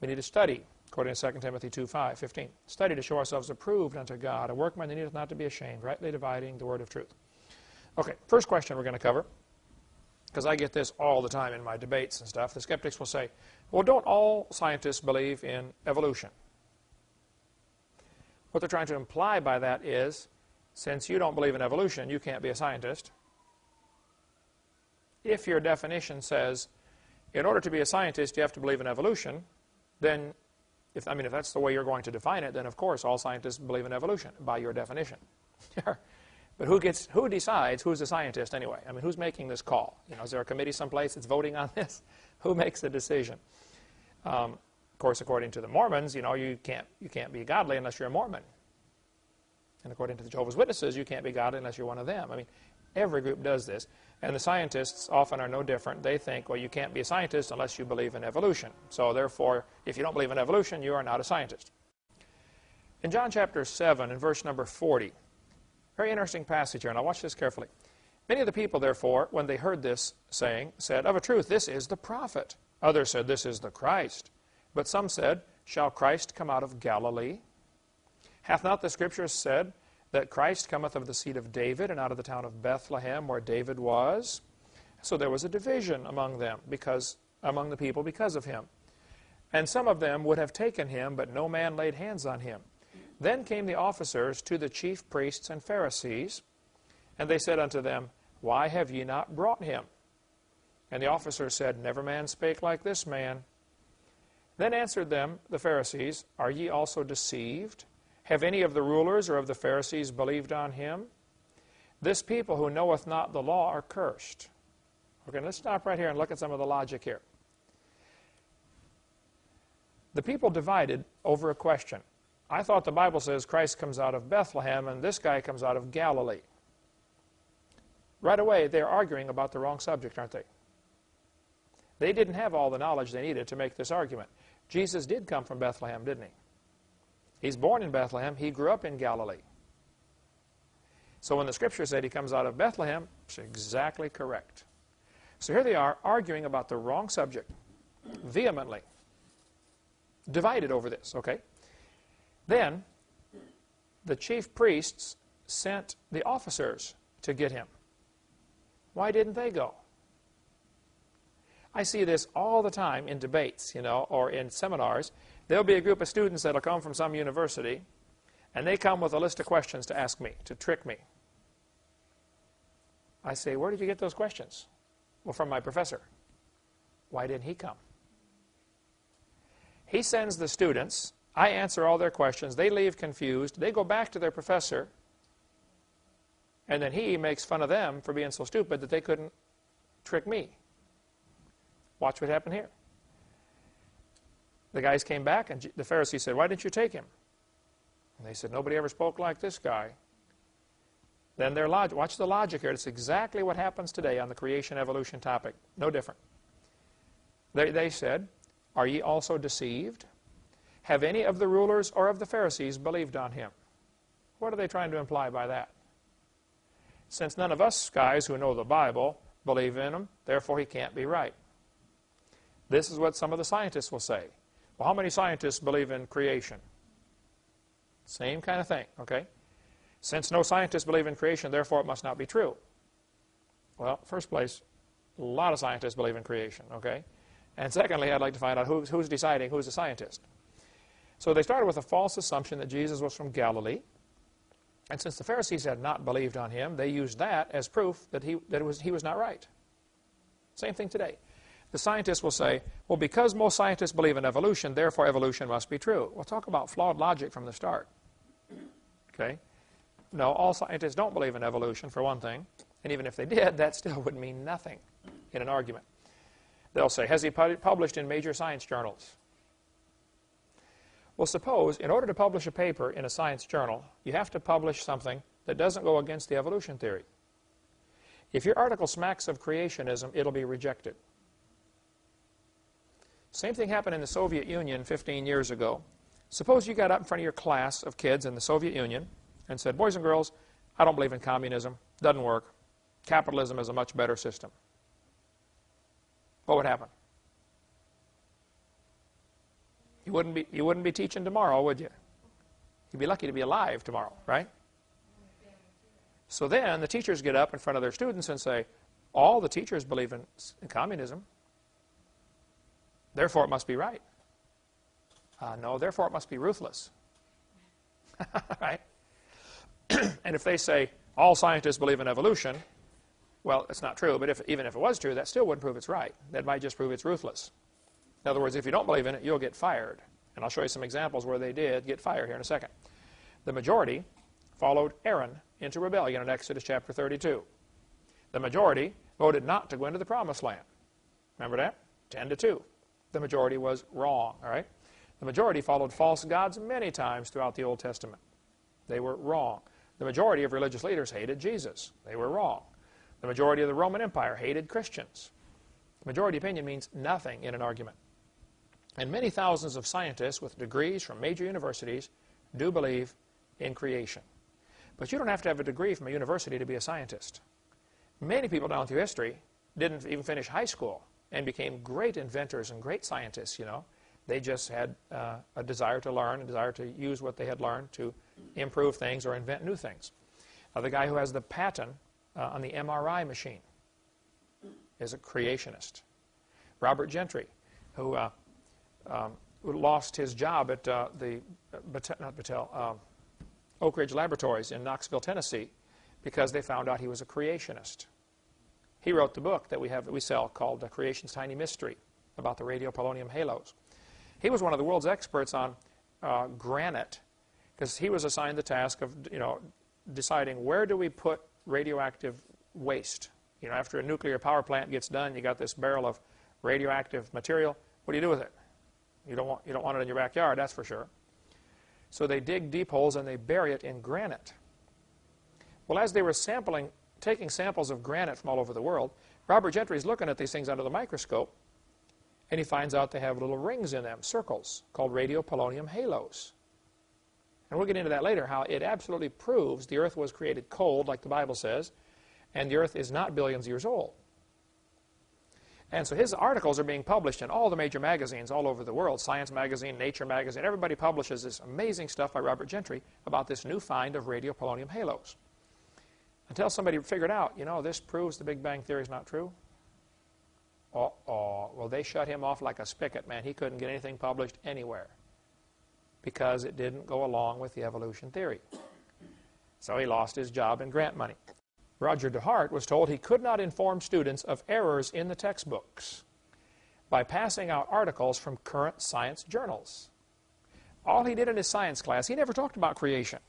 We need to study, according to 2 Timothy 2:15. Study to show ourselves approved unto God, a workman that needeth not to be ashamed, rightly dividing the word of truth. Okay, first question we're going to cover, because I get this all the time in my debates and stuff. The skeptics will say, well, don't all scientists believe in evolution? What they're trying to imply by that is, since you don't believe in evolution, you can't be a scientist. If your definition says, in order to be a scientist, you have to believe in evolution, then, if that's the way you're going to define it, then of course all scientists believe in evolution, by your definition. But who decides who's a scientist anyway? I mean, who's making this call? Is there a committee someplace that's voting on this? Who makes the decision? Of course, according to the Mormons, you can't be godly unless you're a Mormon. And according to the Jehovah's Witnesses, you can't be godly unless you're one of them. I mean, every group does this. And the scientists often are no different. They think, well, you can't be a scientist unless you believe in evolution. So therefore, if you don't believe in evolution, you are not a scientist. In John chapter 7, in verse number 40, very interesting passage here, and I'll watch this carefully. Many of the people, therefore, when they heard this saying, said, of a truth, this is the prophet. Others said, this is the Christ. But some said, shall Christ come out of Galilee? Hath not the Scripture said that Christ cometh of the seed of David and out of the town of Bethlehem where David was? So there was a division among them, among the people because of him. And some of them would have taken him, but no man laid hands on him. Then came the officers to the chief priests and Pharisees, and they said unto them, why have ye not brought him? And the officers said, never man spake like this man. Then answered them the Pharisees, are ye also deceived? Have any of the rulers or of the Pharisees believed on him? This people who knoweth not the law are cursed. Okay, let's stop right here and look at some of the logic here. The people divided over a question. I thought the Bible says Christ comes out of Bethlehem and this guy comes out of Galilee. Right away, they're arguing about the wrong subject, aren't they? They didn't have all the knowledge they needed to make this argument. Jesus did come from Bethlehem, didn't he? He's born in Bethlehem. He grew up in Galilee. So when the Scripture said he comes out of Bethlehem, it's exactly correct. So here they are arguing about the wrong subject, vehemently, divided over this, okay? Then the chief priests sent the officers to get him. Why didn't they go? I see this all the time in debates, or in seminars. There'll be a group of students that'll come from some university, and they come with a list of questions to ask me, to trick me. I say, where did you get those questions? Well, from my professor. Why didn't he come? He sends the students. I answer all their questions. They leave confused. They go back to their professor, and then he makes fun of them for being so stupid that they couldn't trick me. Watch what happened here. The guys came back, and the Pharisees said, why didn't you take him? And they said, nobody ever spoke like this guy. Then their logic, watch the logic here. It's exactly what happens today on the creation-evolution topic. No different. They said, are ye also deceived? Have any of the rulers or of the Pharisees believed on him? What are they trying to imply by that? Since none of us guys who know the Bible believe in him, therefore he can't be right. This is what some of the scientists will say. Well, how many scientists believe in creation? Same kind of thing, okay? Since no scientists believe in creation, therefore it must not be true. Well, first place, A lot of scientists believe in creation, okay? And secondly, I'd like to find out who's deciding who's a scientist. So they started with a false assumption that Jesus was from Galilee. And since the Pharisees had not believed on him, they used that as proof that he was not right. Same thing today. The scientists will say, well, because most scientists believe in evolution, therefore evolution must be true. We'll talk about flawed logic from the start. Okay? No, all scientists don't believe in evolution, for one thing. And even if they did, that still would mean nothing in an argument. They'll say, has he published in major science journals? Well, suppose, in order to publish a paper in a science journal, you have to publish something that doesn't go against the evolution theory. If your article smacks of creationism, it'll be rejected. Same thing happened in the Soviet Union 15 years ago. Suppose you got up in front of your class of kids in the Soviet Union and said, boys and girls, I don't believe in communism. Doesn't work. Capitalism is a much better system. What would happen? You wouldn't be teaching tomorrow, would you? You'd be lucky to be alive tomorrow, right? So then the teachers get up in front of their students and say, all the teachers believe in communism. Therefore, it must be right. No, therefore, it must be ruthless. Right? And if they say, all scientists believe in evolution, well, it's not true, but even if it was true, that still wouldn't prove it's right. That might just prove it's ruthless. In other words, if you don't believe in it, you'll get fired. And I'll show you some examples where they did get fired here in a second. The majority followed Aaron into rebellion in Exodus chapter 32. The majority voted not to go into the promised land. Remember that? 10-2. The majority was wrong, all right? The majority followed false gods many times throughout the Old Testament. They were wrong. The majority of religious leaders hated Jesus. They were wrong. The majority of the Roman Empire hated Christians. Majority opinion means nothing in an argument. And many thousands of scientists with degrees from major universities do believe in creation. But you don't have to have a degree from a university to be a scientist. Many people down through history didn't even finish high school and became great inventors and great scientists, you know. They just had a desire to learn, a desire to use what they had learned to improve things or invent new things. The guy who has the patent on the MRI machine is a creationist. Robert Gentry, who lost his job at Oak Ridge Laboratories in Knoxville, Tennessee, because they found out he was a creationist. He wrote the book that we sell called Creation's Tiny Mystery about the radiopolonium halos. He was one of the world's experts on granite, because he was assigned the task of deciding where do we put radioactive waste. You know, after a nuclear power plant gets done, you got this barrel of radioactive material. What do you do with it? You don't want it in your backyard, that's for sure. So they dig deep holes and they bury it in granite. Well, as they were taking samples of granite from all over the world, Robert Gentry's looking at these things under the microscope, and he finds out they have little rings in them, circles, called radiopolonium halos. And we'll get into that later, how it absolutely proves the earth was created cold, like the Bible says, and the earth is not billions of years old. And so his articles are being published in all the major magazines all over the world, Science Magazine, Nature Magazine. Everybody publishes this amazing stuff by Robert Gentry about this new find of radiopolonium halos. Until somebody figured out, this proves the Big Bang Theory is not true. Well, they shut him off like a spigot, man. He couldn't get anything published anywhere because it didn't go along with the evolution theory. So he lost his job and grant money. Roger DeHart was told he could not inform students of errors in the textbooks by passing out articles from current science journals. All he did in his science class, he never talked about creation.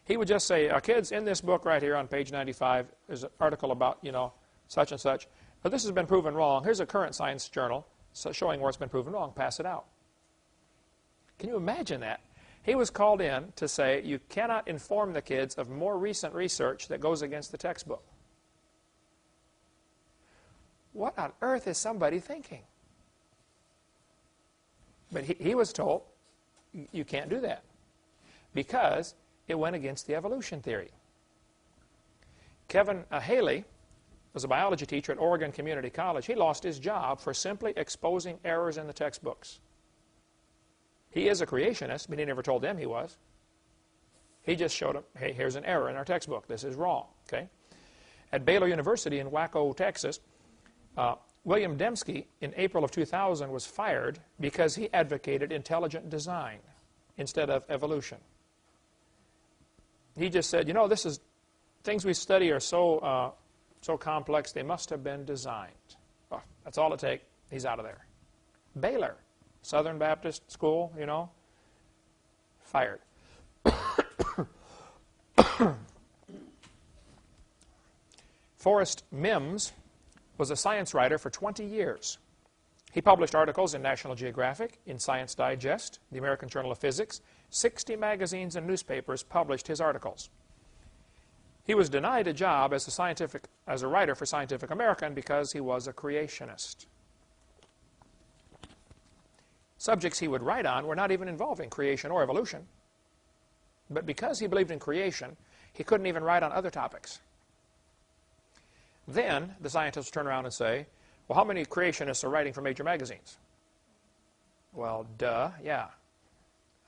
He would just say, kids, in this book right here on page 95, there's an article about, such and such. But this has been proven wrong. Here's a current science journal showing where it's been proven wrong. Pass it out. Can you imagine that? He was called in to say, you cannot inform the kids of more recent research that goes against the textbook. What on earth is somebody thinking? But he was told, you can't do that because it went against the evolution theory. Kevin Haley was a biology teacher at Oregon Community College. He lost his job for simply exposing errors in the textbooks. He is a creationist, but he never told them he was. He just showed them, hey, here's an error in our textbook. This is wrong. Okay? At Baylor University in Waco, Texas, William Dembski, in April of 2000, was fired because he advocated intelligent design instead of evolution. He just said, you know, things we study are so complex, they must have been designed. Oh, that's all it takes. He's out of there. Baylor, Southern Baptist School, you know, fired. Forrest Mims was a science writer for 20 years. He published articles in National Geographic, in Science Digest, the American Journal of Physics. 60 magazines and newspapers published his articles. He was denied a job as a writer for Scientific American because he was a creationist. Subjects he would write on were not even involving creation or evolution. But because he believed in creation, he couldn't even write on other topics. Then the scientists turn around and say, well, how many creationists are writing for major magazines? Well, duh, yeah.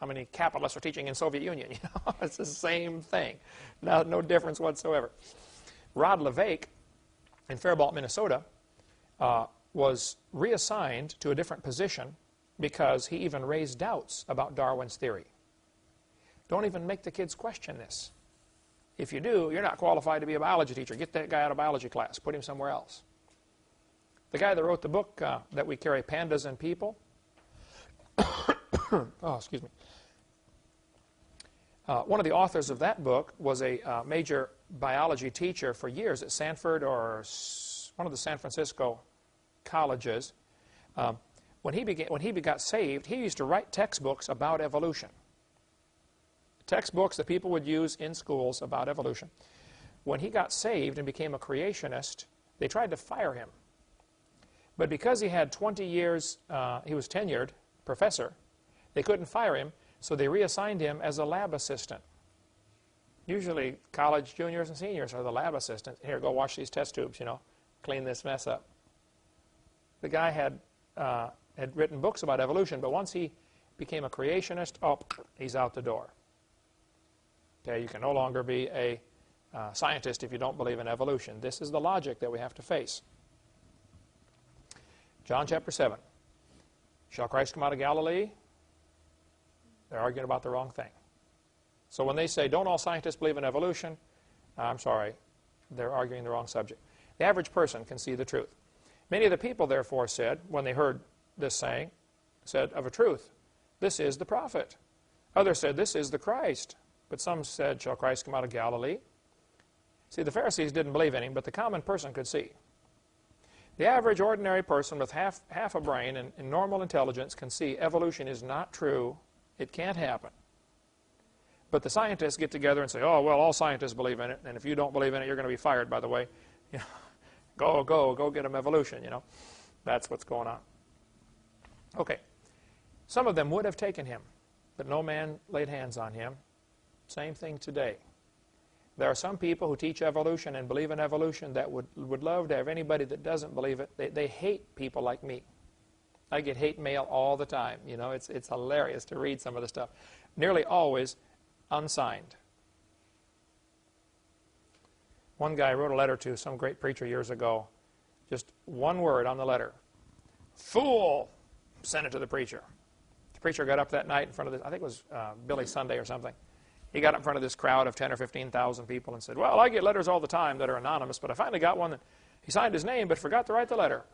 How many capitalists are teaching in Soviet Union? You know, it's the same thing. No difference whatsoever. Rod LeVake in Faribault, Minnesota, was reassigned to a different position because he even raised doubts about Darwin's theory. Don't even make the kids question this. If you do, you're not qualified to be a biology teacher. Get that guy out of biology class. Put him somewhere else. The guy that wrote the book that we carry, Pandas and People, oh, excuse me. One of the authors of that book was a major biology teacher for years at Sanford or one of the San Francisco colleges. When he got saved, he used to write textbooks about evolution. Textbooks that people would use in schools about evolution. When he got saved and became a creationist, they tried to fire him. But because he had 20 years, he was tenured professor, they couldn't fire him, so they reassigned him as a lab assistant. Usually college juniors and seniors are the lab assistants. Here, go wash these test tubes, you know, clean this mess up. The guy had written books about evolution, but once he became a creationist, oh, he's out the door. Okay, you can no longer be a scientist if you don't believe in evolution. This is the logic that we have to face. John chapter 7. Shall Christ come out of Galilee? They're arguing about the wrong thing. So when they say, don't all scientists believe in evolution? I'm sorry, they're arguing the wrong subject. The average person can see the truth. Many of the people, therefore, said, when they heard this saying, said, of a truth, this is the prophet. Others said, this is the Christ. But some said, shall Christ come out of Galilee? See, the Pharisees didn't believe in him, but the common person could see. The average ordinary person with half a brain and normal intelligence can see evolution is not true. It can't happen. But the scientists get together and say, oh, well, all scientists believe in it, and if you don't believe in it, you're going to be fired, by the way. You know, go get them evolution, you know. That's what's going on. Okay. Some of them would have taken him, but no man laid hands on him. Same thing today. There are some people who teach evolution and believe in evolution that would love to have anybody that doesn't believe it. They hate people like me. I get hate mail all the time. You know, it's hilarious to read some of the stuff. Nearly always unsigned. One guy wrote a letter to some great preacher years ago. Just one word on the letter. Fool! Sent it to the preacher. The preacher got up that night in front of I think it was Billy Sunday or something. He got up in front of this crowd of 10 or 15,000 people and said, well, I get letters all the time that are anonymous, but I finally got one that he signed his name but forgot to write the letter.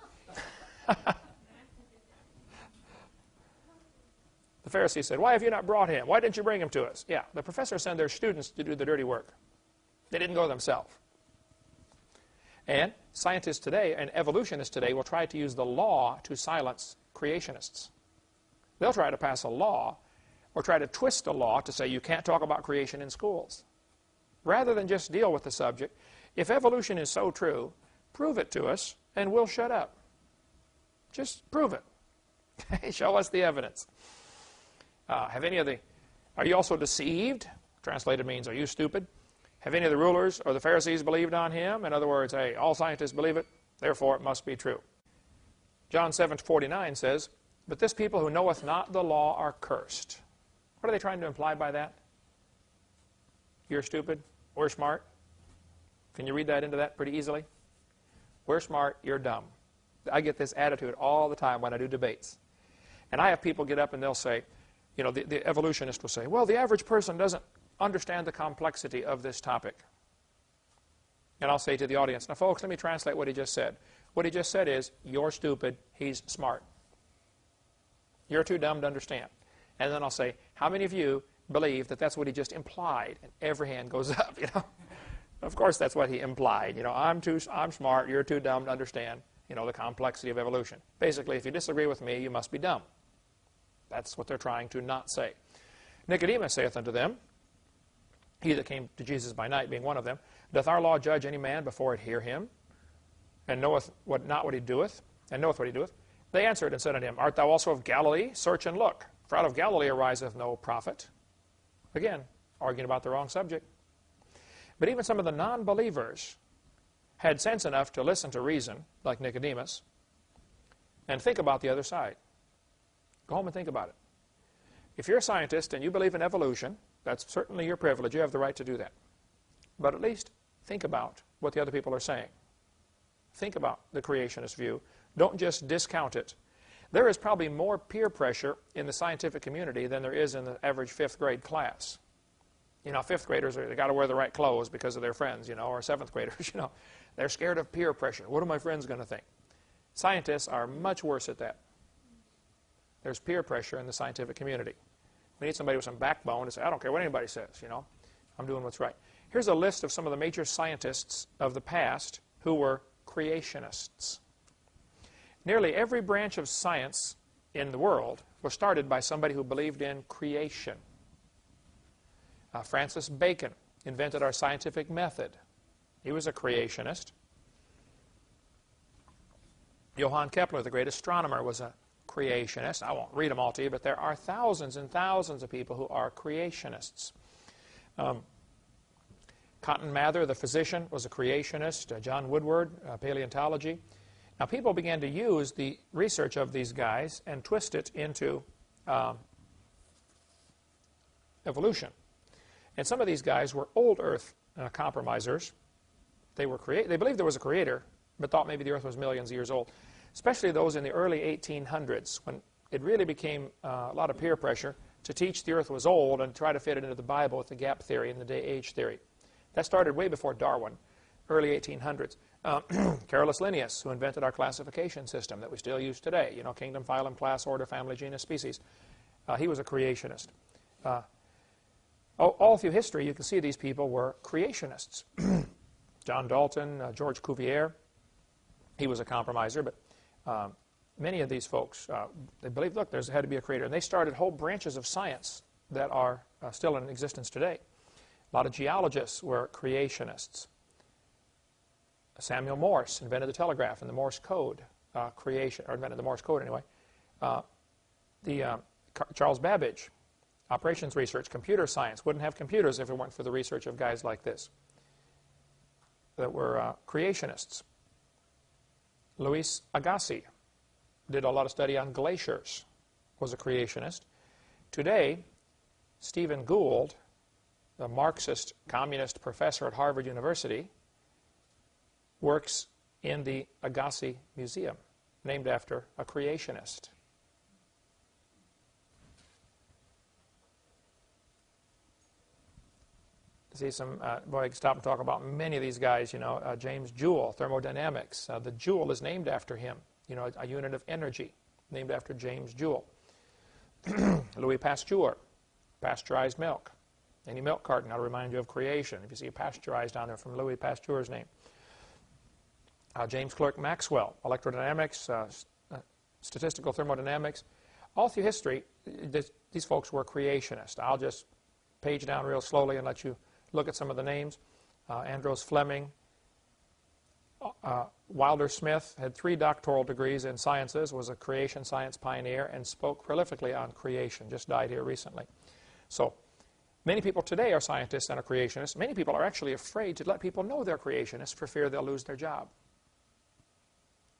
The Pharisee said, why have you not brought him? Why didn't you bring him to us? Yeah, the professors send their students to do the dirty work. They didn't go themselves. And scientists today and evolutionists today will try to use the law to silence creationists. They'll try to pass a law or try to twist a law to say you can't talk about creation in schools. Rather than just deal with the subject, if evolution is so true, prove it to us and we'll shut up. Just prove it. Show us the evidence. Are you also deceived? Translated means, are you stupid? Have any of the rulers or the Pharisees believed on him? In other words, hey, all scientists believe it, therefore it must be true. John 7:49 says, but this people who knoweth not the law are cursed. What are they trying to imply by that? You're stupid, we're smart. Can you read that into that pretty easily? We're smart, you're dumb. I get this attitude all the time when I do debates. And I have people get up and they'll say, you know, the evolutionist will say, well, the average person doesn't understand the complexity of this topic. And I'll say to the audience, now folks, let me translate what he just said. What he just said is, you're stupid, he's smart. You're too dumb to understand. And then I'll say, how many of you believe that that's what he just implied? And every hand goes up, you know. Of course that's what he implied. You know, I'm smart, you're too dumb to understand, you know, the complexity of evolution. Basically, if you disagree with me, you must be dumb. That's what they're trying to not say. Nicodemus saith unto them, he that came to Jesus by night, being one of them, doth our law judge any man before it hear him, and knoweth not what he doeth, and knoweth what he doeth? They answered and said unto him, art thou also of Galilee? Search and look, for out of Galilee ariseth no prophet. Again, arguing about the wrong subject. But even some of the non-believers had sense enough to listen to reason, like Nicodemus, and think about the other side. Go home and think about it. If you're a scientist and you believe in evolution, that's certainly your privilege. You have the right to do that. But at least think about what the other people are saying. Think about the creationist view. Don't just discount it. There is probably more peer pressure in the scientific community than there is in the average fifth grade class. You know, fifth graders, they got to wear the right clothes because of their friends, you know, or seventh graders, you know. They're scared of peer pressure. What are my friends going to think? Scientists are much worse at that. There's peer pressure in the scientific community. We need somebody with some backbone to say, I don't care what anybody says, you know. I'm doing what's right. Here's a list of some of the major scientists of the past who were creationists. Nearly every branch of science in the world was started by somebody who believed in creation. Francis Bacon invented our scientific method. He was a creationist. Johann Kepler, the great astronomer, was a creationist. I won't read them all to you, but there are thousands and thousands of people who are creationists. Cotton Mather, the physician, was a creationist. John Woodward, paleontology. Now, people began to use the research of these guys and twist it into evolution. And some of these guys were old Earth compromisers. They believed there was a creator, but thought maybe the Earth was millions of years old. Especially those in the early 1800s, when it really became a lot of peer pressure to teach the Earth was old and try to fit it into the Bible with the gap theory and the day-age theory. That started way before Darwin, early 1800s. Carolus Linnaeus, who invented our classification system that we still use today, you know, kingdom, phylum, class, order, family, genus, species. He was a creationist. All through history, you can see these people were creationists. John Dalton, George Cuvier, he was a compromiser, but many of these folks, they believed, look, there's had to be a creator. And they started whole branches of science that are still in existence today. A lot of geologists were creationists. Samuel Morse invented the telegraph and the Morse code invented the Morse code anyway. Charles Babbage, operations research, computer science, wouldn't have computers if it weren't for the research of guys like this that were creationists. Louis Agassiz did a lot of study on glaciers, was a creationist. Today, Stephen Gould, the Marxist communist professor at Harvard University, works in the Agassiz Museum, named after a creationist. See some, boy, I could stop and talk about many of these guys, you know, James Joule, thermodynamics. The joule is named after him, you know, a unit of energy, named after James Joule. Louis Pasteur, pasteurized milk. Any milk carton, I'll remind you of creation. If you see pasteurized down there from Louis Pasteur's name. James Clerk Maxwell, electrodynamics, statistical thermodynamics. All through history, these folks were creationists. I'll just page down real slowly and let you look at some of the names. Ambrose Fleming. Wilder Smith had 3 doctoral degrees in sciences, was a creation science pioneer, and spoke prolifically on creation, just died here recently. So many people today are scientists and are creationists. Many people are actually afraid to let people know they're creationists for fear they'll lose their job.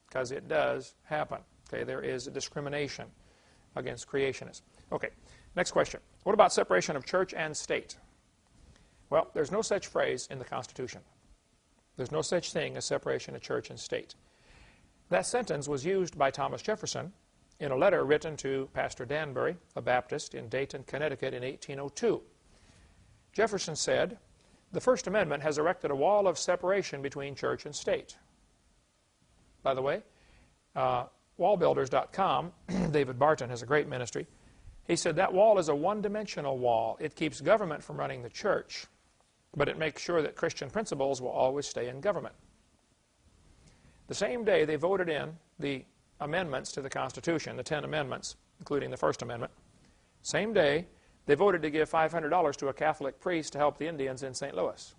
Because it does happen. Okay, there is a discrimination against creationists. Okay, next question. What about separation of church and state? Well, there's no such phrase in the Constitution. There's no such thing as separation of church and state. That sentence was used by Thomas Jefferson in a letter written to Pastor Danbury, a Baptist in Dayton, Connecticut in 1802. Jefferson said, "The First Amendment has erected a wall of separation between church and state." By the way, wallbuilders.com, David Barton has a great ministry. He said that wall is a one-dimensional wall. It keeps government from running the church, but it makes sure that Christian principles will always stay in government. The same day they voted in the amendments to the Constitution, the 10 amendments, including the First Amendment, same day they voted to give $500 to a Catholic priest to help the Indians in St. Louis.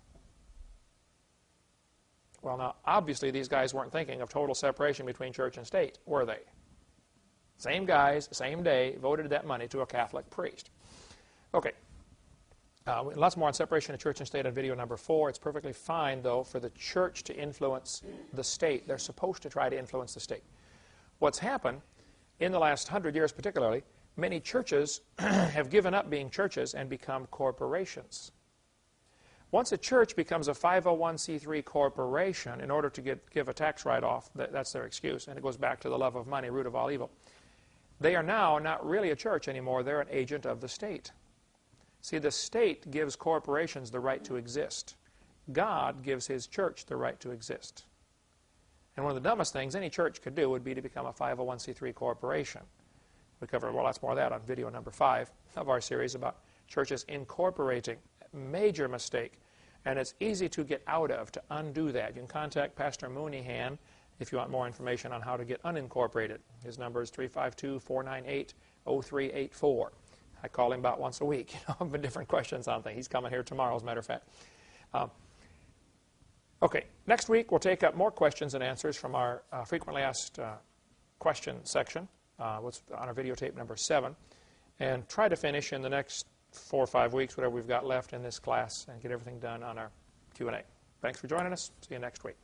Well, now, obviously these guys weren't thinking of total separation between church and state, were they? Same guys, same day, voted that money to a Catholic priest. Okay. Lots more on separation of church and state on video number 4. It's perfectly fine, though, for the church to influence the state. They're supposed to try to influence the state. What's happened in the last 100 years particularly, many churches have given up being churches and become corporations. Once a church becomes a 501c3 corporation in order to give a tax write-off, that's their excuse, and it goes back to the love of money, root of all evil. They are now not really a church anymore. They're an agent of the state. See, the state gives corporations the right to exist. God gives his church the right to exist. And one of the dumbest things any church could do would be to become a 501c3 corporation. We cover lots more of that on video number 5 of our series about churches incorporating. Major mistake. And it's easy to get out of, to undo that. You can contact Pastor Mooneyhan if you want more information on how to get unincorporated. His number is 352-498-0384. I call him about once a week, with different questions on things. He's coming here tomorrow, as a matter of fact. Okay, next week we'll take up more questions and answers from our frequently asked question section, what's on our videotape number 7, and try to finish in the next 4 or 5 weeks, whatever we've got left in this class, and get everything done on our Q&A. Thanks for joining us. See you next week.